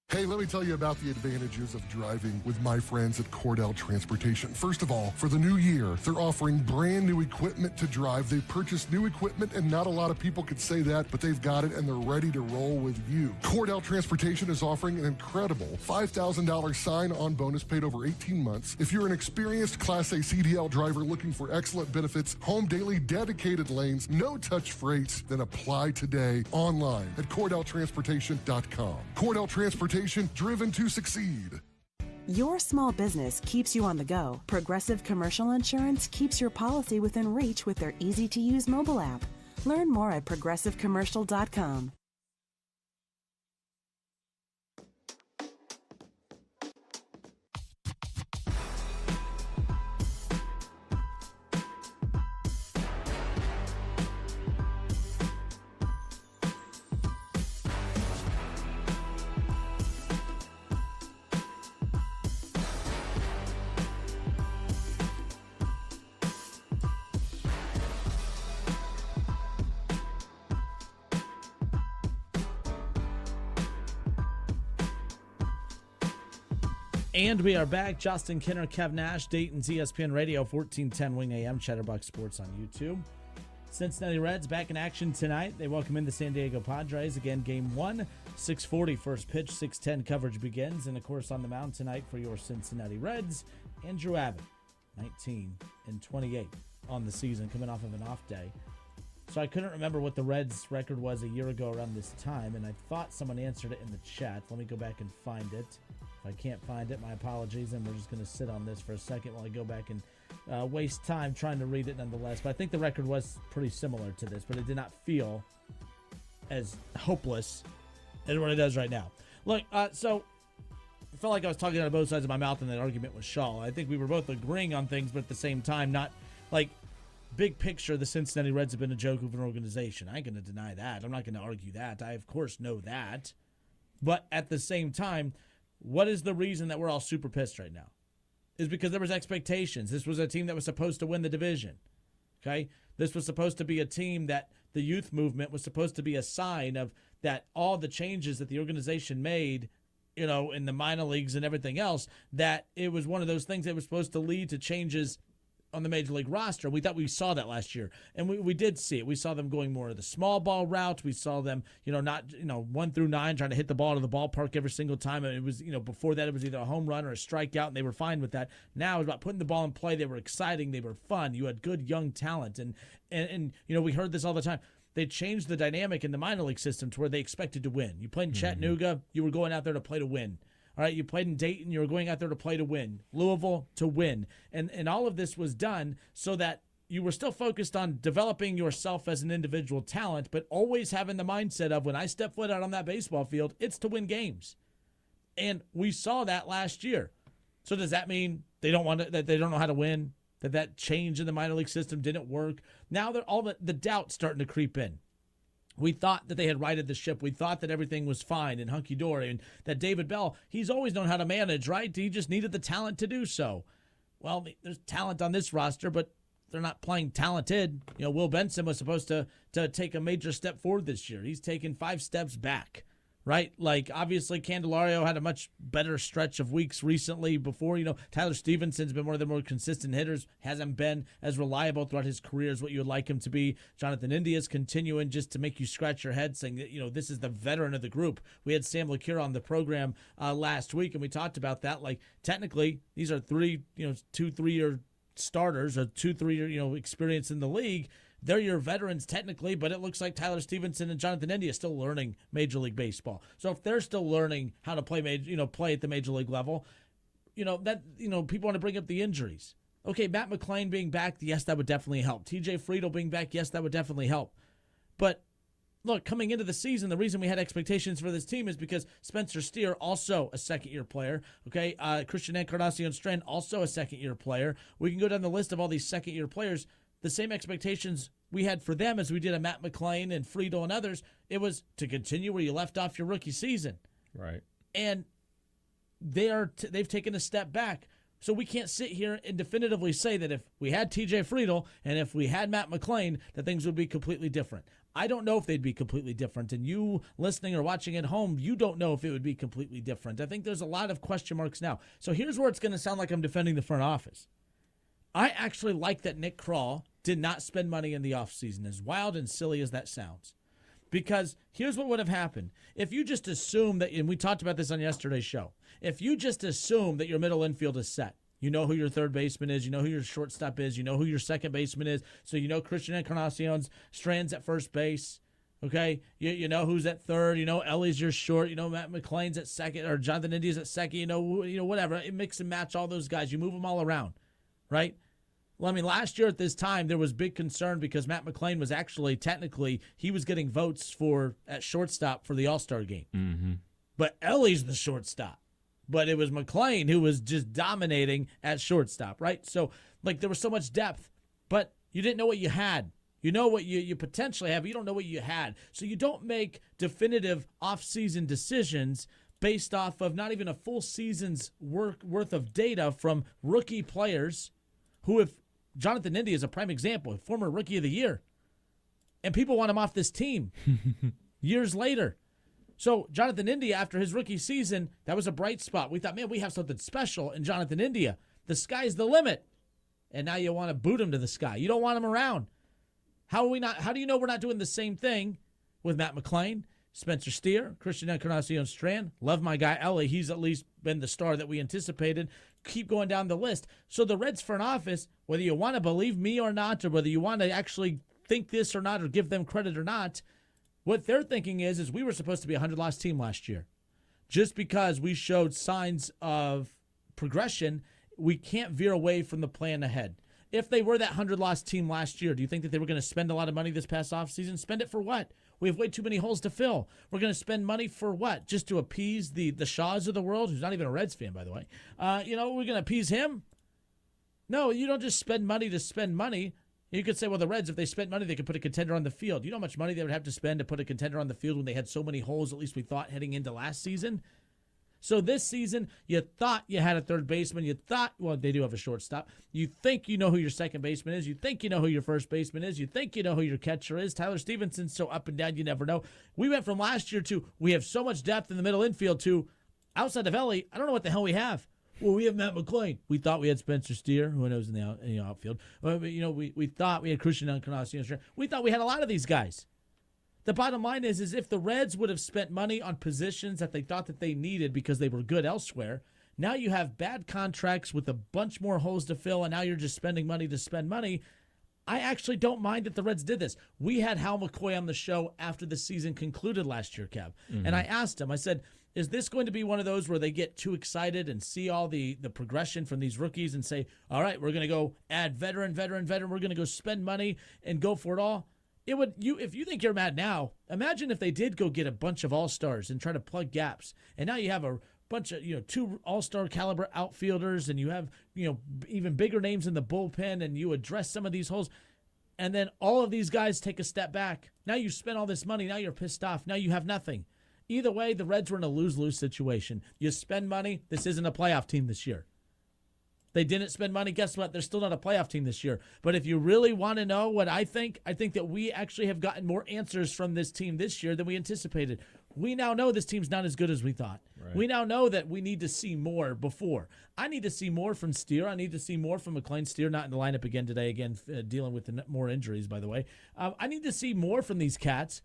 Hey, let me tell you about the advantages of driving with my friends at Cordell Transportation. First of all, for the new year, they're offering brand new equipment to drive. They've purchased new equipment, and not a lot of people could say that, but they've got it, and they're ready to roll with you. Cordell Transportation is offering an incredible $5,000 sign-on bonus paid over 18 months. If you're an experienced Class A CDL driver looking for excellent benefits, home daily dedicated lanes, no-touch freights, then apply today online at CordellTransportation.com. Cordell Transportation, driven to succeed. Your small business keeps you on the go. Progressive Commercial Insurance keeps your policy within reach with their easy-to-use mobile app. Learn more at progressivecommercial.com. And we are back. Justin Kinner, Kev Nash, Dayton's ESPN Radio, 1410 Wing AM, Chatterbox Sports on YouTube. Cincinnati Reds back in action tonight. They welcome in the San Diego Padres. Again, game 1, 6:40 first pitch, 6:10 coverage begins. And, of course, on the mound tonight for your Cincinnati Reds, Andrew Abbott, 19-28 on the season, coming off of an off day. So I couldn't remember what the Reds' record was a year ago around this time, and I thought someone answered it in the chat. Let me go back and find it. If I can't find it, my apologies, and we're just going to sit on this for a second while I go back and waste time trying to read it nonetheless. But I think the record was pretty similar to this, but it did not feel as hopeless as what it does right now. Look, so I felt like I was talking out of both sides of my mouth in that argument with Shaw. I think we were both agreeing on things, but at the same time, not like big picture, the Cincinnati Reds have been a joke of an organization. I ain't going to deny that. I'm not going to argue that. I, of course, know that. But at the same time, what is the reason that we're all super pissed right now? Is because there was expectations. This was a team that was supposed to win the division. Okay? This was supposed to be a team that the youth movement was supposed to be a sign of that all the changes that the organization made, you know, in the minor leagues and everything else, that it was one of those things that was supposed to lead to changes on the major league roster. We thought we saw that last year, and we did see it. We saw them going more of the small ball route. We saw them, not 1 through 9 trying to hit the ball to the ballpark every single time. And it was, before that it was either a home run or a strikeout, and they were fine with that. Now it was about putting the ball in play. They were exciting. They were fun. You had good young talent, and we heard this all the time. They changed the dynamic in the minor league system to where they expected to win. You played in Chattanooga, you were going out there to play to win. All right, you played in Dayton, you were going out there to play to win. Louisville, to win. And all of this was done so that you were still focused on developing yourself as an individual talent, but always having the mindset of, when I step foot out on that baseball field, it's to win games. And we saw that last year. So does that mean they don't know how to win? That change in the minor league system didn't work? Now that all the doubt's starting to creep in. We thought that they had righted the ship. We thought that everything was fine and hunky-dory, and that David Bell, he's always known how to manage, right? He just needed the talent to do so. Well, there's talent on this roster, but they're not playing talented. Will Benson was supposed to take a major step forward this year. He's taken 5 steps back, right? Like, obviously, Candelario had a much better stretch of weeks recently before. Tyler Stevenson's been one of the more consistent hitters, hasn't been as reliable throughout his career as what you would like him to be. Jonathan India's continuing just to make you scratch your head, saying that, this is the veteran of the group. We had Sam LaCure on the program last week, and we talked about that. Like, technically, these are 2 3-year starters, or 2 3-year, experience in the league. They're your veterans technically, but it looks like Tyler Stevenson and Jonathan India are still learning Major League Baseball. So if they're still learning how to play play at the Major League level, people want to bring up the injuries. Okay, Matt McClain being back, yes, that would definitely help. TJ Friedel being back, yes, that would definitely help. But look, coming into the season, the reason we had expectations for this team is because Spencer Steer, also a second-year player. Okay, Christian Encarnacion-Strand, also a second-year player. We can go down the list of all these second-year players. The same expectations we had for them as we did a Matt McClain and Friedel and others. It was to continue where you left off your rookie season. Right. And they've taken a step back. So we can't sit here and definitively say that if we had TJ Friedel and if we had Matt McClain, that things would be completely different. I don't know if they'd be completely different. And you listening or watching at home, you don't know if it would be completely different. I think there's a lot of question marks now. So here's where it's going to sound like I'm defending the front office. I actually like that Nick Krall did not spend money in the offseason, as wild and silly as that sounds. Because here's what would have happened. If you just assume that, and we talked about this on yesterday's show, if you just assume that your middle infield is set, you know who your third baseman is, you know who your shortstop is, you know who your second baseman is, so you know Christian Encarnacion's Strand's at first base, okay? You know who's at third, you know Ellie's your short, you know Matt McClain's at second, or Jonathan India's at second, you know whatever. Mix and match all those guys. You move them all around. Right? Well, I mean, last year at this time, there was big concern because Matt McClain was actually, technically, he was getting votes at shortstop for the All-Star game. Mm-hmm. But Ellie's the shortstop. But it was McClain who was just dominating at shortstop, right? So, there was so much depth, but you didn't know what you had. You know what you potentially have, but you don't know what you had. So you don't make definitive off-season decisions based off of not even a full season's worth of data from rookie players who, if Jonathan India is a prime example, former Rookie of the Year, and people want him off this team years later. So Jonathan India, after his rookie season, that was a bright spot. We thought, man, we have something special in Jonathan India. The sky's the limit. And now you want to boot him to the sky. You don't want him around. How do you know we're not doing the same thing with Matt McClain, Spencer Steer, Christian Encarnacion-Strand? Love my guy Ellie. He's at least been the star that we anticipated. Keep going down the list. So the Reds front office, whether you want to believe me or not, or whether you want to actually think this or not or give them credit or not, what they're thinking is we were supposed to be a 100-loss team last year. Just because we showed signs of progression, we can't veer away from the plan ahead. If they were that 100-loss team last year, do you think that they were going to spend a lot of money this past offseason? Spend it for what? We have way too many holes to fill. We're going to spend money for what? Just to appease the Shaws of the world, who's not even a Reds fan, by the way. We're going to appease him? No, you don't just spend money to spend money. You could say, well, the Reds, if they spent money, they could put a contender on the field. You know how much money they would have to spend to put a contender on the field when they had so many holes, at least we thought, heading into last season? So this season, you thought you had a third baseman. You thought, well, they do have a shortstop. You think you know who your second baseman is. You think you know who your first baseman is. You think you know who your catcher is. Tyler Stevenson's so up and down, you never know. We went from last year to we have so much depth in the middle infield to outside of Ellie, I don't know what the hell we have. Well, we have Matt McClain. We thought we had Spencer Steer, who knows in the outfield. We thought we had Christian Encarnacion. We thought we had a lot of these guys. The bottom line is if the Reds would have spent money on positions that they thought that they needed because they were good elsewhere, now you have bad contracts with a bunch more holes to fill, and now you're just spending money to spend money. I actually don't mind that the Reds did this. We had Hal McCoy on the show after the season concluded last year, Kev. Mm-hmm. And I asked him, I said, is this going to be one of those where they get too excited and see all the progression from these rookies and say, all right, we're going to go add veteran, we're going to go spend money and go for it all? If you think you're mad now, imagine if they did go get a bunch of all-stars and try to plug gaps. And now you have a bunch of, 2 all-star caliber outfielders, and you have, even bigger names in the bullpen, and you address some of these holes. And then all of these guys take a step back. Now you spent all this money. Now you're pissed off. Now you have nothing. Either way, the Reds were in a lose-lose situation. You spend money. This isn't a playoff team this year. They didn't spend money. Guess what? They're still not a playoff team this year. But if you really want to know what I think that we actually have gotten more answers from this team this year than we anticipated. We now know this team's not as good as we thought. Right. We now know that we need to see more before. I need to see more from Steer. I need to see more from McClain. Steer not in the lineup again today, dealing with more injuries, by the way. I need to see more from these cats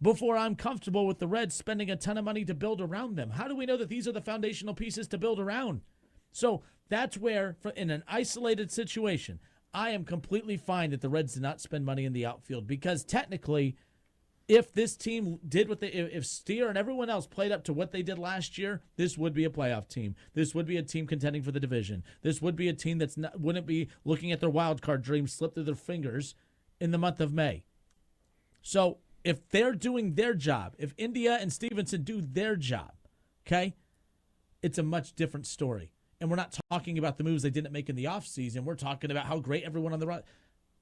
before I'm comfortable with the Reds spending a ton of money to build around them. How do we know that these are the foundational pieces to build around? So that's where, in an isolated situation, I am completely fine that the Reds did not spend money in the outfield, because technically, if this team did if Steer and everyone else played up to what they did last year, this would be a playoff team. This would be a team contending for the division. This would be a team wouldn't be looking at their wild card dreams slip through their fingers in the month of May. So if they're doing their job, if India and Stevenson do their job, okay, it's a much different story. And we're not talking about the moves they didn't make in the offseason. We're talking about how great everyone on the roster.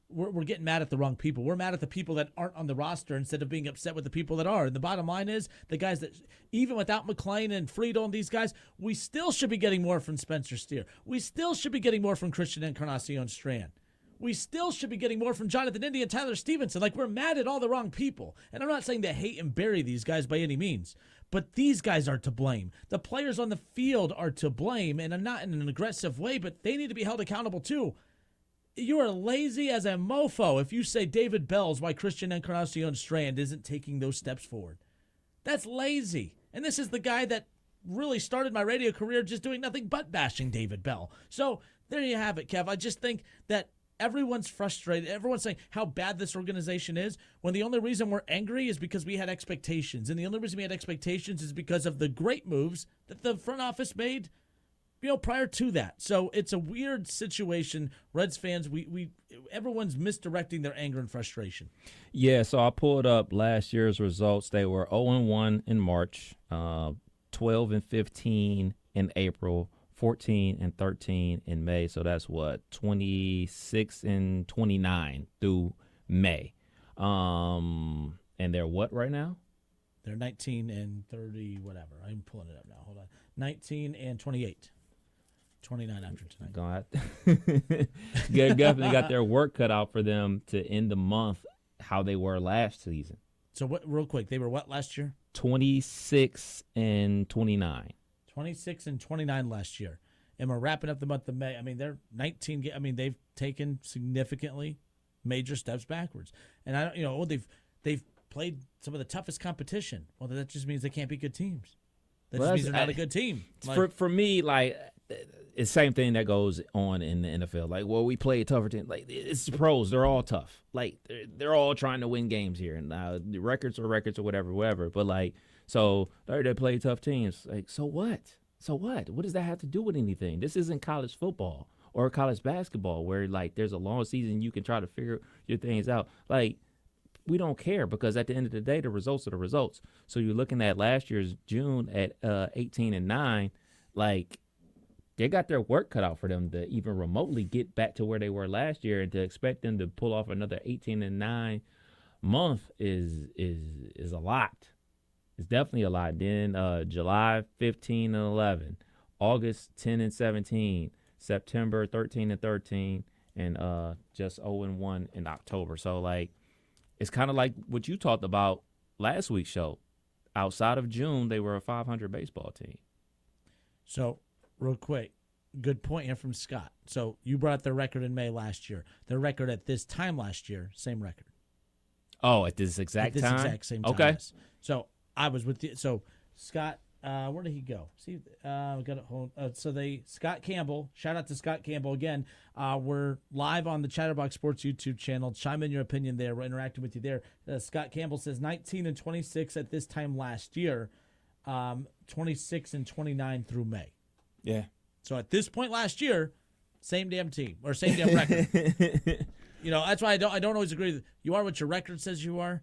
We're getting mad at the wrong people. We're mad at the people that aren't on the roster instead of being upset with the people that are. And the bottom line is the guys that, even without McClain and Friedel and these guys, we still should be getting more from Spencer Steer. We still should be getting more from Christian Encarnacion Strand. We still should be getting more from Jonathan India and Tyler Stevenson. Like, we're mad at all the wrong people. And I'm not saying to hate and bury these guys by any means. But these guys are to blame. The players on the field are to blame, and not in an aggressive way, but they need to be held accountable too. You are lazy as a mofo if you say David Bell's why Christian Encarnacion Strand isn't taking those steps forward. That's lazy. And this is the guy that really started my radio career just doing nothing but bashing David Bell. So there you have it, Kev. I just think that everyone's frustrated. Everyone's saying how bad this organization is, when the only reason we're angry is because we had expectations. And the only reason we had expectations is because of the great moves that the front office made, prior to that. So it's a weird situation. Reds fans, everyone's misdirecting their anger and frustration. Yeah, so I pulled up last year's results. They were 0-1 in March, 12-15 in April, 14-13 in May. So that's 26-29 through May. And they're what right now? They're 19-30, whatever. I'm pulling it up now. Hold on. 19-28. 29 after tonight. God. They definitely got their work cut out for them to end the month how they were last season. So what? Real quick, they were what last year? 26-29. 26-29 last year, and we're wrapping up the month of May. I mean, they're 19. I mean, they've taken significantly major steps backwards, and they've played some of the toughest competition. Well, that just means they can't be good teams. That just means they're not a good team. For me, it's the same thing that goes on in the NFL. Like, well, we play a tougher team. Like, it's the pros. They're all tough. Like, they're all trying to win games here. And the records or whatever. But, like, so they play tough teams. Like, so what? So what? What does that have to do with anything? This isn't college football or college basketball where, like, there's a long season. You can try to figure your things out. Like, we don't care because at the end of the day, the results are the results. So you're looking at last year's June at 18-9, like, they got their work cut out for them to even remotely get back to where they were last year, and to expect them to pull off another 18-9 month is a lot. It's definitely a lot. Then July 15-11, August 10-17, September 13-13, and just 0-1 in October. So like, it's kind of like what you talked about last week's show. Outside of June, they were a 500 baseball team. So, real quick, good point here from Scott. So, you brought up their record in May last year. Their record at this time last year, same record. Oh, at this exact time? At this exact same time. Okay. Yes. So, I was with you. So, Scott, where did he go? See, we got it. Scott Campbell. Shout out to Scott Campbell again. We're live on the Chatterbox Sports YouTube channel. Chime in your opinion there. We're interacting with you there. Scott Campbell says 19-26 at this time last year, 26-29 through May. Yeah. So at this point last year, same damn team or same damn record. That's why I don't always agree with you are what your record says you are.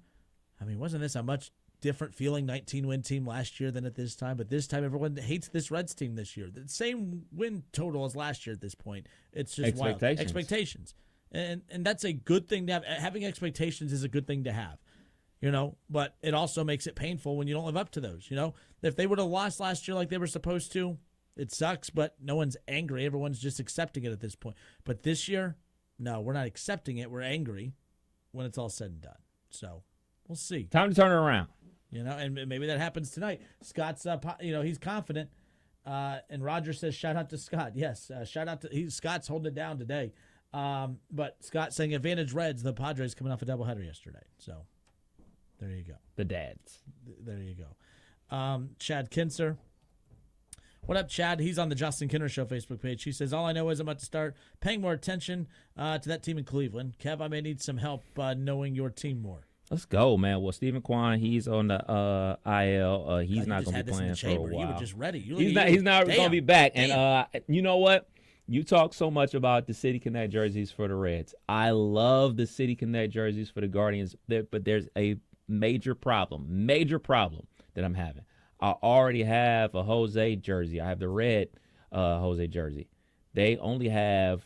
I mean, wasn't this a much different feeling 19-win team last year than at this time? But this time everyone hates this Reds team this year. The same win total as last year at this point. It's just wild. Expectations. And that's a good thing to have. Having expectations is a good thing to have. But it also makes it painful when you don't live up to those. If they would have lost last year like they were supposed to, it sucks, but no one's angry. Everyone's just accepting it at this point. But this year, no, we're not accepting it. We're angry when it's all said and done. So we'll see. Time to turn it around. And maybe that happens tonight. Scott's, he's confident. And Roger says, shout out to Scott. Yes, shout out to Scott's holding it down today. But Scott saying advantage Reds. The Padres coming off a doubleheader yesterday. So there you go. The dads. There you go. Chad Kinser. What up, Chad? He's on the Justin Kinner Show Facebook page. He says, all I know is I'm about to start paying more attention to that team in Cleveland. Kev, I may need some help knowing your team more. Let's go, man. Well, Stephen Kwan, he's on the IL. He's not going to be playing for a while. You were just ready. He's not going to be back. And you know what? You talk so much about the City Connect jerseys for the Reds. I love the City Connect jerseys for the Guardians, but there's a major problem that I'm having. I already have a Jose jersey. I have the red Jose jersey. They only have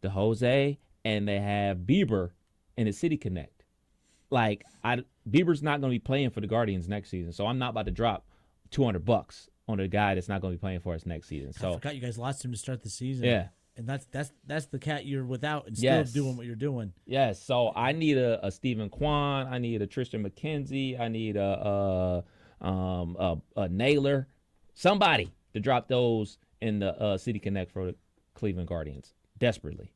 the Jose and they have Bieber in the City Connect. Like, Bieber's not going to be playing for the Guardians next season, so I'm not about to drop $200 on a guy that's not going to be playing for us next season. So I forgot you guys lost him to start the season. Yeah. And that's the cat you're without and still doing what you're doing. Yes. So I need a Stephen Kwan. I need a Tristan McKenzie. I need a Naylor. Somebody to drop those in the City Connect for the Cleveland Guardians desperately.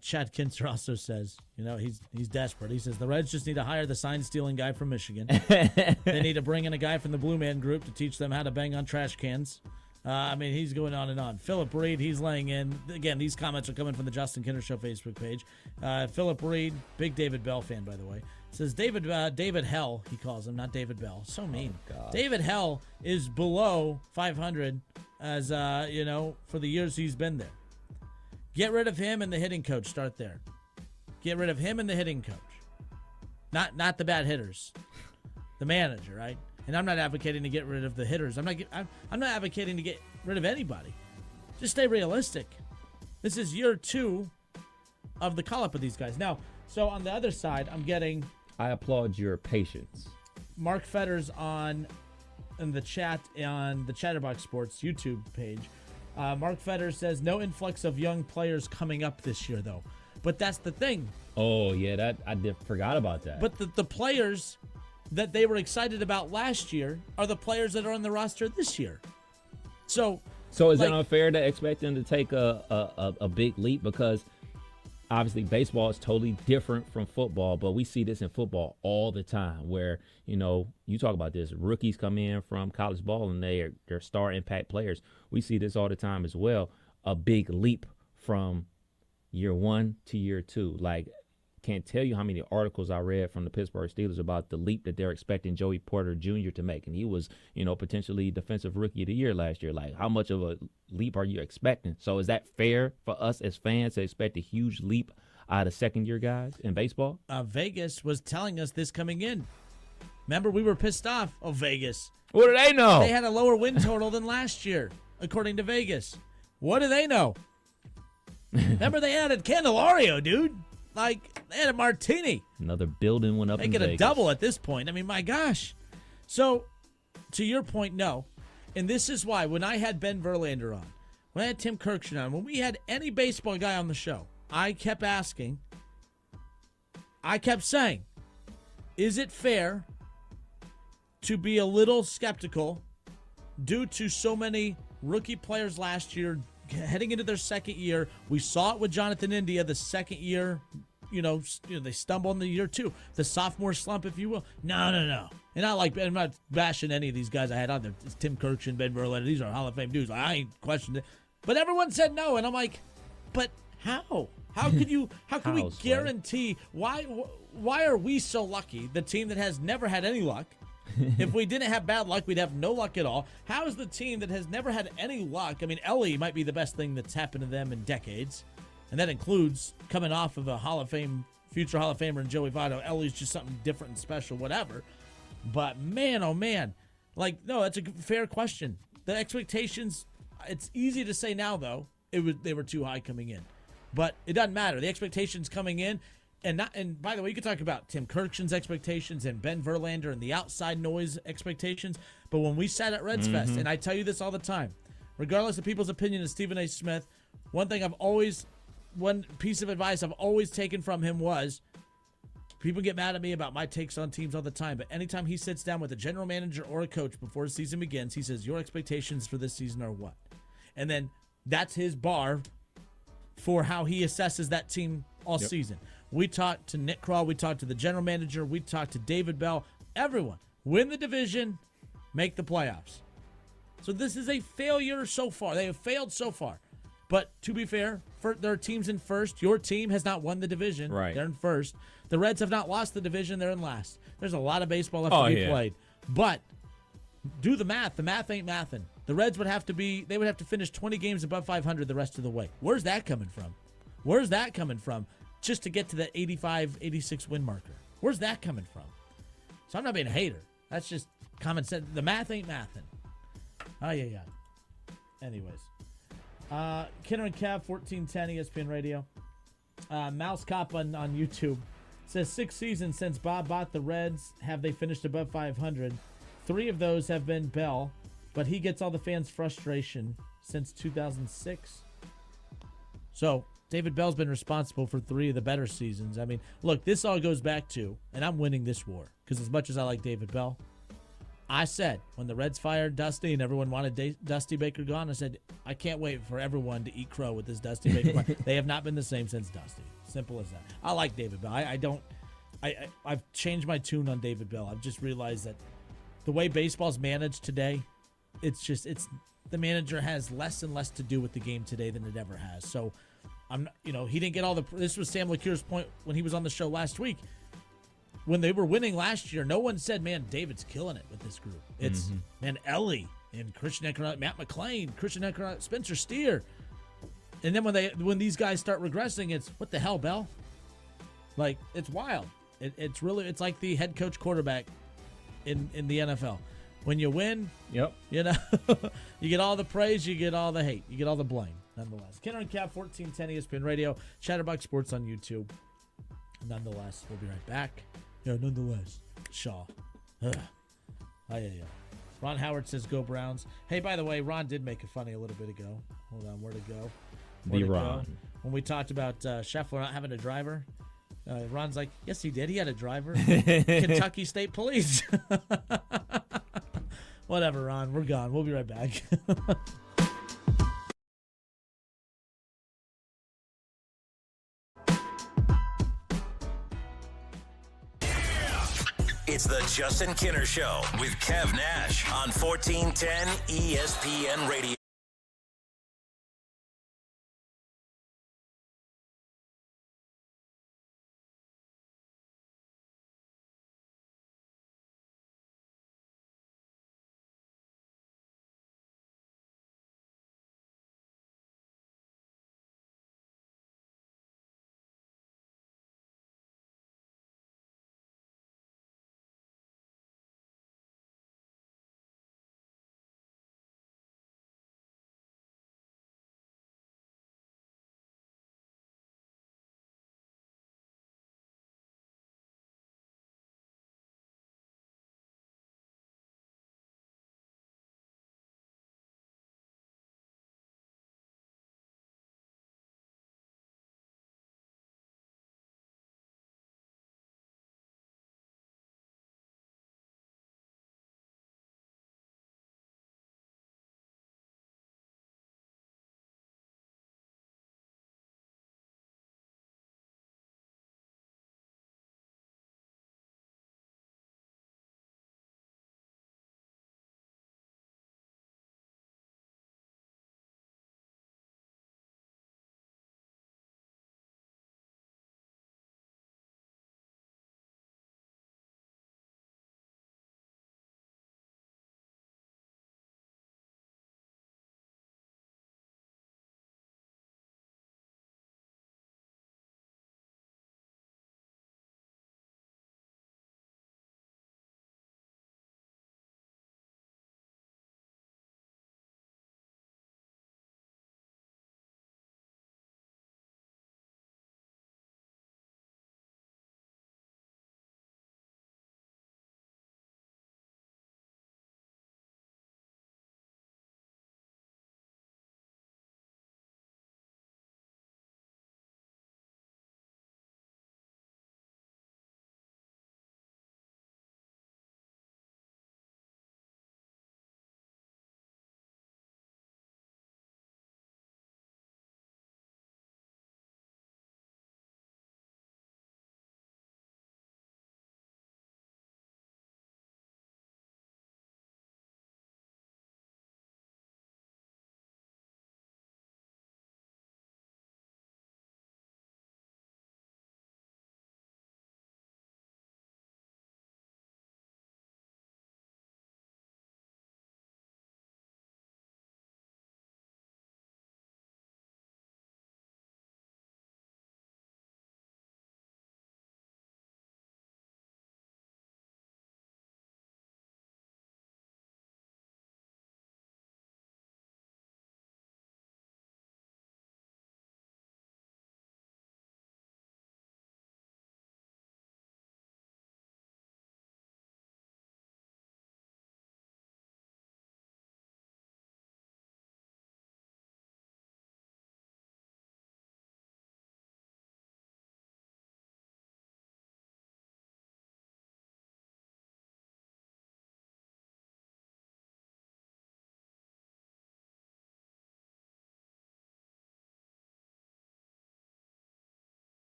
Chad Kinser also says, he's desperate. He says the Reds just need to hire the sign-stealing guy from Michigan. They need to bring in a guy from the Blue Man Group to teach them how to bang on trash cans. He's going on and on. Philip Reed, he's laying in. Again, these comments are coming from the Justin Kinner Show Facebook page. Philip Reed, big David Bell fan, by the way, says David Hell, he calls him, not David Bell. So mean. Oh, David Hell is below 500 as, for the years he's been there. Get rid of him and the hitting coach. Start there. Get rid of him and the hitting coach. Not the bad hitters. The manager, right? And I'm not advocating to get rid of the hitters. I'm not advocating to get rid of anybody. Just stay realistic. This is year 2 of the call-up of these guys. Now, so on the other side, I'm getting... I applaud your patience. Mark Fetters in the chat on the Chatterbox Sports YouTube page. Mark Fetters says, no influx of young players coming up this year, though. But that's the thing. Oh, yeah, I forgot about that. But the players that they were excited about last year are the players that are on the roster this year. So is it unfair to expect them to take a big leap? Because obviously baseball is totally different from football, but we see this in football all the time where, you talk about this, rookies come in from college ball and they're star impact players. We see this all the time as well, a big leap from year 1 to year 2. Like, can't tell you how many articles I read from the Pittsburgh Steelers about the leap that they're expecting Joey Porter Jr. to make. And he was, potentially defensive rookie of the year last year. Like, how much of a leap are you expecting? So is that fair for us as fans to expect a huge leap out of second-year guys in baseball? Vegas was telling us this coming in. Remember, we were pissed off. Oh, Vegas. What do they know? They had a lower win total than last year, according to Vegas. What do they know? Remember, they added Candelario, dude. Like, they had a martini. Another building went up in They Vegas. get a double at this point. I mean, my gosh. So, to your point, no. And this is why, when I had Ben Verlander on, when I had Tim Kirkshin on, when we had any baseball guy on the show, I kept asking, I kept saying, is it fair to be a little skeptical due to so many rookie players last year heading into their second year? We saw it with Jonathan India the second year. They stumble in the year 2. The sophomore slump, if you will. No. And I'm not bashing any of these guys I had on there. It's Tim Kirkshin, Ben Verlander. These are Hall of Fame dudes. I ain't questioning it. But everyone said no, and I'm like, but how? How can we guarantee? Why are we so lucky? The team that has never had any luck. If we didn't have bad luck, we'd have no luck at all. How is the team that has never had any luck? I mean, Ellie might be the best thing that's happened to them in decades. And that includes coming off of a future Hall of Famer in Joey Votto. Ellie's just something different and special, whatever. But man, oh man. No, that's a fair question. The expectations, it's easy to say now, though, they were too high coming in. But it doesn't matter. The expectations coming in, and by the way, you could talk about Tim Kirkshin's expectations and Ben Verlander and the outside noise expectations. But when we sat at Reds Fest, and I tell you this all the time, regardless of people's opinion of Stephen A. Smith, one piece of advice I've always taken from him was, people get mad at me about my takes on teams all the time, but anytime he sits down with a general manager or a coach before the season begins, he says, your expectations for this season are what? And then that's his bar for how he assesses that team all season. We talked to Nick Kroll. We talked to the general manager. We talked to David Bell. Everyone. Win the division. Make the playoffs. So this is a failure so far. They have failed so far. But to be fair, their team's in first. Your team has not won the division. Right. They're in first. The Reds have not lost the division. They're in last. There's a lot of baseball left to be played. But do the math. The math ain't mathin'. The Reds would have to finish 20 games above 500 the rest of the way. Where's that coming from? Just to get to the 85, 86 win marker. Where's that coming from? So I'm not being a hater. That's just common sense. The math ain't mathin'. Oh, yeah. Anyways. Kenner and Cav, 1410 ESPN Radio. Mouse Cop on YouTube says 6 seasons since Bob bought the Reds have they finished above 500. 3 of those have been Bell, but he gets all the fans' frustration since 2006. So David Bell's been responsible for 3 of the better seasons. I mean, look, this all goes back to, and I'm winning this war, because as much as I like David Bell, I said when the Reds fired Dusty and everyone wanted Dusty Baker gone, I said, I can't wait for everyone to eat crow with this Dusty Baker. They have not been the same since Dusty. Simple as that. I like David Bell. I've changed my tune on David Bell. I've just realized that the way baseball's managed today, the manager has less and less to do with the game today than it ever has. So he didn't get all this was Sam LeCure's point when he was on the show last week. When they were winning last year, no one said, man, David's killing it with this group. It's, man, Ellie and Christian Eckert, Matt McClain, Christian Eckert, Spencer Steer. And then when these guys start regressing, it's, what the hell, Bell? Like, it's wild. It's like the head coach quarterback in the NFL. When you win, you get all the praise, you get all the hate, you get all the blame, nonetheless. Kenner and Cap, 1410 ESPN Radio, Chatterbox Sports on YouTube. Nonetheless, we'll be right back. Nonetheless, Shaw. Ugh. Yeah. Ron Howard says, go Browns. Hey, by the way, Ron did make it funny a little bit ago. Hold on, where to go? Ron. When we talked about Scheffler not having a driver, Ron's like, yes, he did. He had a driver. Kentucky State Police. Whatever, Ron. We're gone. We'll be right back. It's the Justin Kinner Show with Kev Nash on 1410 ESPN Radio.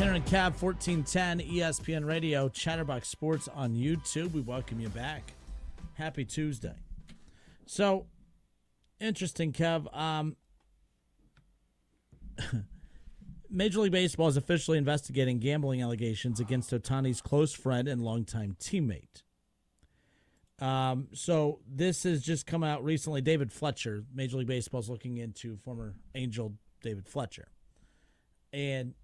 Tanner and Cav, 1410 ESPN Radio, Chatterbox Sports on YouTube. We welcome you back. Happy Tuesday. So, interesting, Kev. Major League Baseball is officially investigating gambling allegations against Ohtani's close friend and longtime teammate. So this has just come out recently. David Fletcher, Major League Baseball is looking into former Angel David Fletcher. And,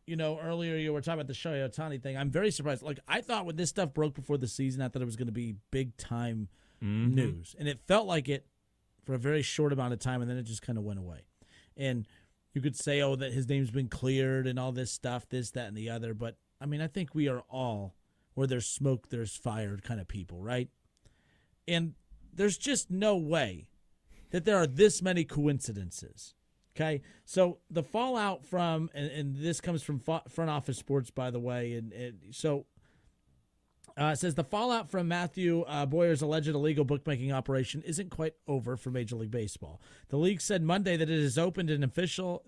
you know, earlier you were talking about the Shohei Ohtani thing. I'm very surprised. Like, I thought when this stuff broke before the season, I thought it was going to be big-time news. And it felt like it for a very short amount of time, and then it just kind of went away. And you could say, oh, that his name's been cleared and all this stuff, this, that, and the other. But, I mean, I think we are all, where there's smoke, there's fire kind of people, right? And there's just no way that there are this many coincidences, okay? So the fallout from, and this comes from Front Office Sports, by the way, and so it says the fallout from Matthew Boyer's alleged illegal bookmaking operation isn't quite over for Major League Baseball. The league said Monday that it has opened an official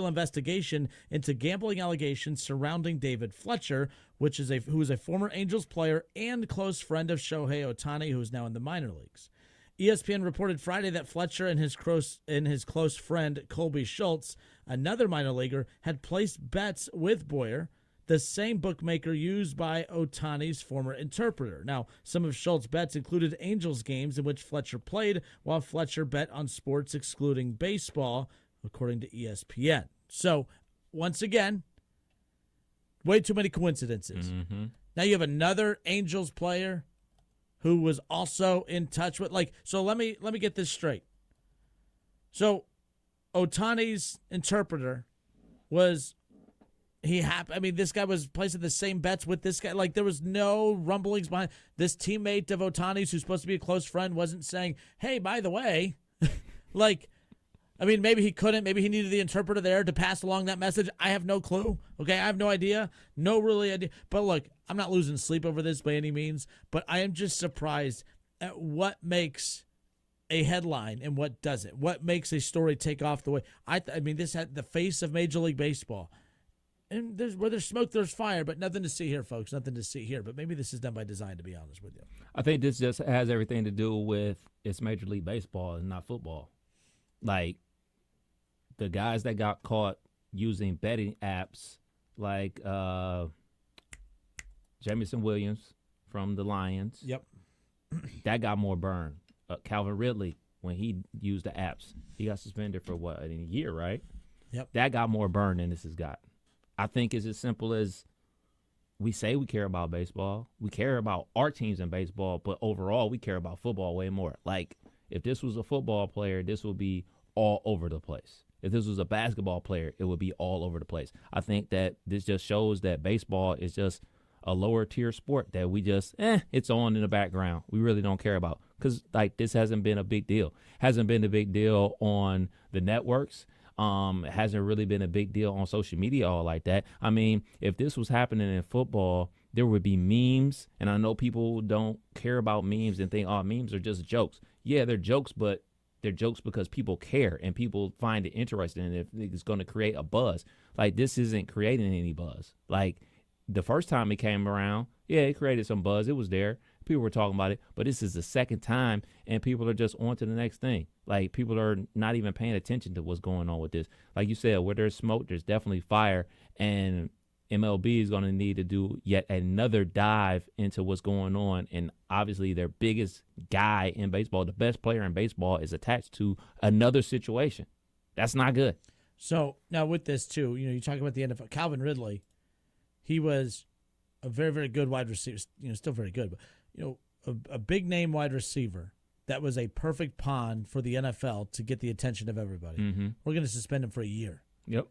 investigation into gambling allegations surrounding David Fletcher, who is a former Angels player and close friend of Shohei Ohtani, who is now in the minor leagues. ESPN reported Friday that Fletcher and his close friend Colby Schultz, another minor leaguer, had placed bets with Boyer, the same bookmaker used by Ohtani's former interpreter. Now, some of Schultz's bets included Angels games in which Fletcher played, while Fletcher bet on sports excluding baseball, according to ESPN. So, once again, way too many coincidences. Mm-hmm. Now you have another Angels player who was also in touch with, so let me get this straight. So, Ohtani's interpreter was... this guy was placing the same bets with this guy. Like, there was no rumblings behind this teammate of Ohtani's who's supposed to be a close friend wasn't saying, hey, by the way, maybe he couldn't. Maybe he needed the interpreter there to pass along that message. I have no clue. Okay, I have no idea. No really idea. But look, I'm not losing sleep over this by any means, but I am just surprised at what makes a headline and what doesn't. What makes a story take off the way. This had the face of Major League Baseball. And where there's smoke, there's fire, but nothing to see here, folks. Nothing to see here. But maybe this is done by design, to be honest with you. I think this just has everything to do with it's Major League Baseball and not football. Like, the guys that got caught using betting apps like Jamison Williams from the Lions. Yep. That got more burn. Calvin Ridley, when he used the apps, he got suspended for a year, right? Yep. That got more burn than this has got. I think it's as simple as we say we care about baseball. We care about our teams in baseball, but overall we care about football way more. Like, if this was a football player, this would be all over the place. If this was a basketball player, it would be all over the place. I think that this just shows that baseball is just a lower tier sport that we just, it's on in the background. We really don't care about because, this hasn't been a big deal. Hasn't been a big deal on the networks. It hasn't really been a big deal on social media all like that. I mean, if this was happening in football, there would be memes. And I know people don't care about memes and think, memes are just jokes. Yeah, they're jokes, but they're jokes because people care and people find it interesting and if it's going to create a buzz. Like, this isn't creating any buzz. Like, the first time it came around, yeah, it created some buzz. It was there. People were talking about it, but this is the second time, and people are just on to the next thing. Like, people are not even paying attention to what's going on with this. Like you said, where there's smoke, there's definitely fire, and MLB is going to need to do yet another dive into what's going on, and obviously their biggest guy in baseball, the best player in baseball, is attached to another situation. That's not good. So, now with this, too, you talk about the NFL. Calvin Ridley, he was a very, very good wide receiver, still very good, but a big-name wide receiver that was a perfect pawn for the NFL to get the attention of everybody. Mm-hmm. We're going to suspend him for a year. Yep.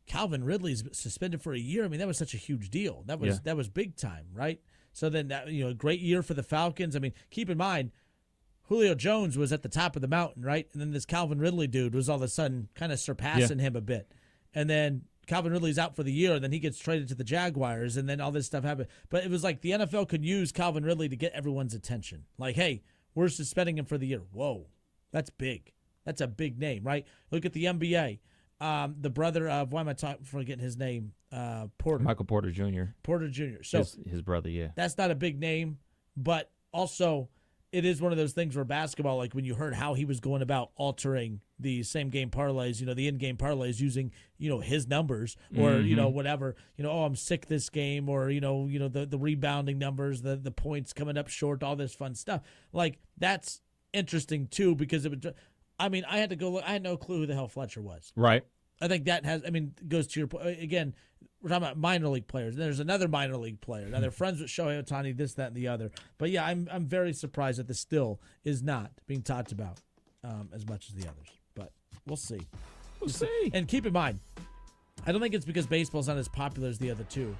Calvin Ridley's suspended for a year. I mean, that was such a huge deal. That was big time, right? So then, a great year for the Falcons. I mean, keep in mind, Julio Jones was at the top of the mountain, right? And then this Calvin Ridley dude was all of a sudden kind of surpassing him a bit. And then Calvin Ridley's out for the year, and then he gets traded to the Jaguars, and then all this stuff happened. But it was like the NFL could use Calvin Ridley to get everyone's attention. Like, hey, we're suspending him for the year. Whoa, that's big. That's a big name, right? Look at the NBA. the brother of, why am I forgetting his name? Porter. Michael Porter Jr. Porter Jr. So his brother, yeah. That's not a big name, but also it is one of those things where basketball, like when you heard how he was going about altering the same game parlays, the in-game parlays using, his numbers or, whatever, oh, I'm sick this game or, the rebounding numbers, the points coming up short, all this fun stuff. Like that's interesting too, because I had to go look. I had no clue who the hell Fletcher was. Right. I think that goes to your point. Again, we're talking about minor league players. There's another minor league player. Now, they're friends with Shohei Ohtani, this, that, and the other. But, yeah, I'm very surprised that this still is not being talked about as much as the others. But we'll see. We'll see. And keep in mind, I don't think it's because baseball's not as popular as the other two.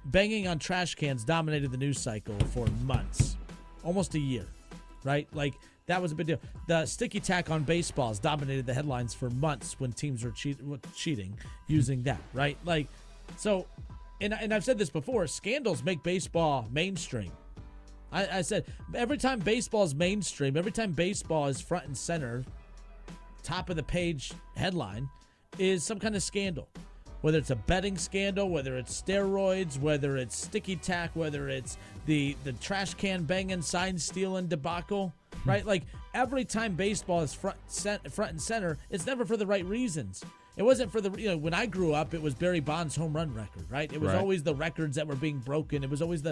Banging on trash cans dominated the news cycle for months, almost a year, right? Like, that was a big deal. The sticky tack on baseballs dominated the headlines for months when teams were cheating using that, right? Like, so, and I've said this before, scandals make baseball mainstream. I said, every time baseball is mainstream, every time baseball is front and center, top of the page headline, is some kind of scandal. Whether it's a betting scandal, whether it's steroids, whether it's sticky tack, whether it's the trash can banging, sign stealing debacle, right? Like every time baseball is front and center, it's never for the right reasons. It wasn't for when I grew up, it was Barry Bonds' home run record, right? It was always the records that were being broken. It was always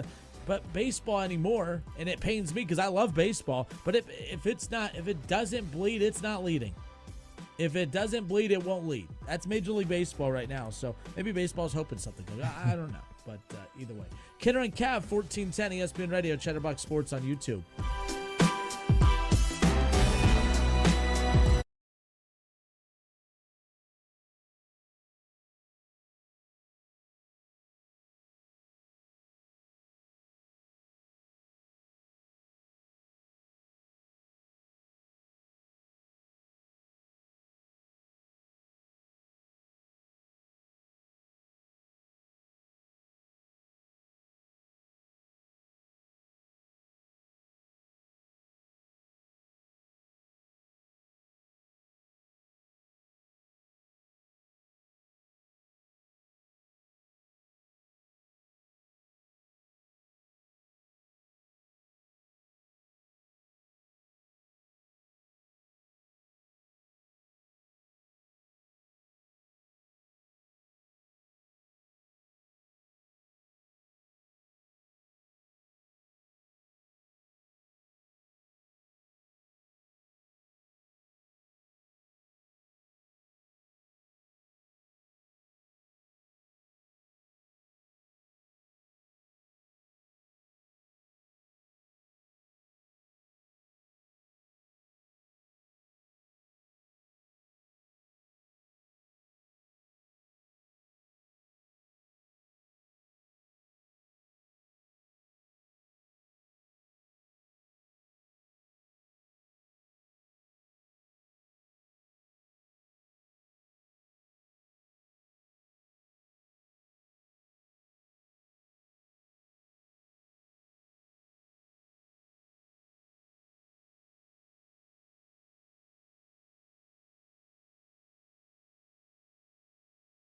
but baseball anymore, and it pains me because I love baseball, but if it doesn't bleed, it's not leading. If it doesn't bleed, it won't lead. That's Major League Baseball right now. So maybe baseball's hoping something goes. I don't know. But either way. Kidder and Cav, 1410 ESPN Radio, Chatterbox Sports on YouTube.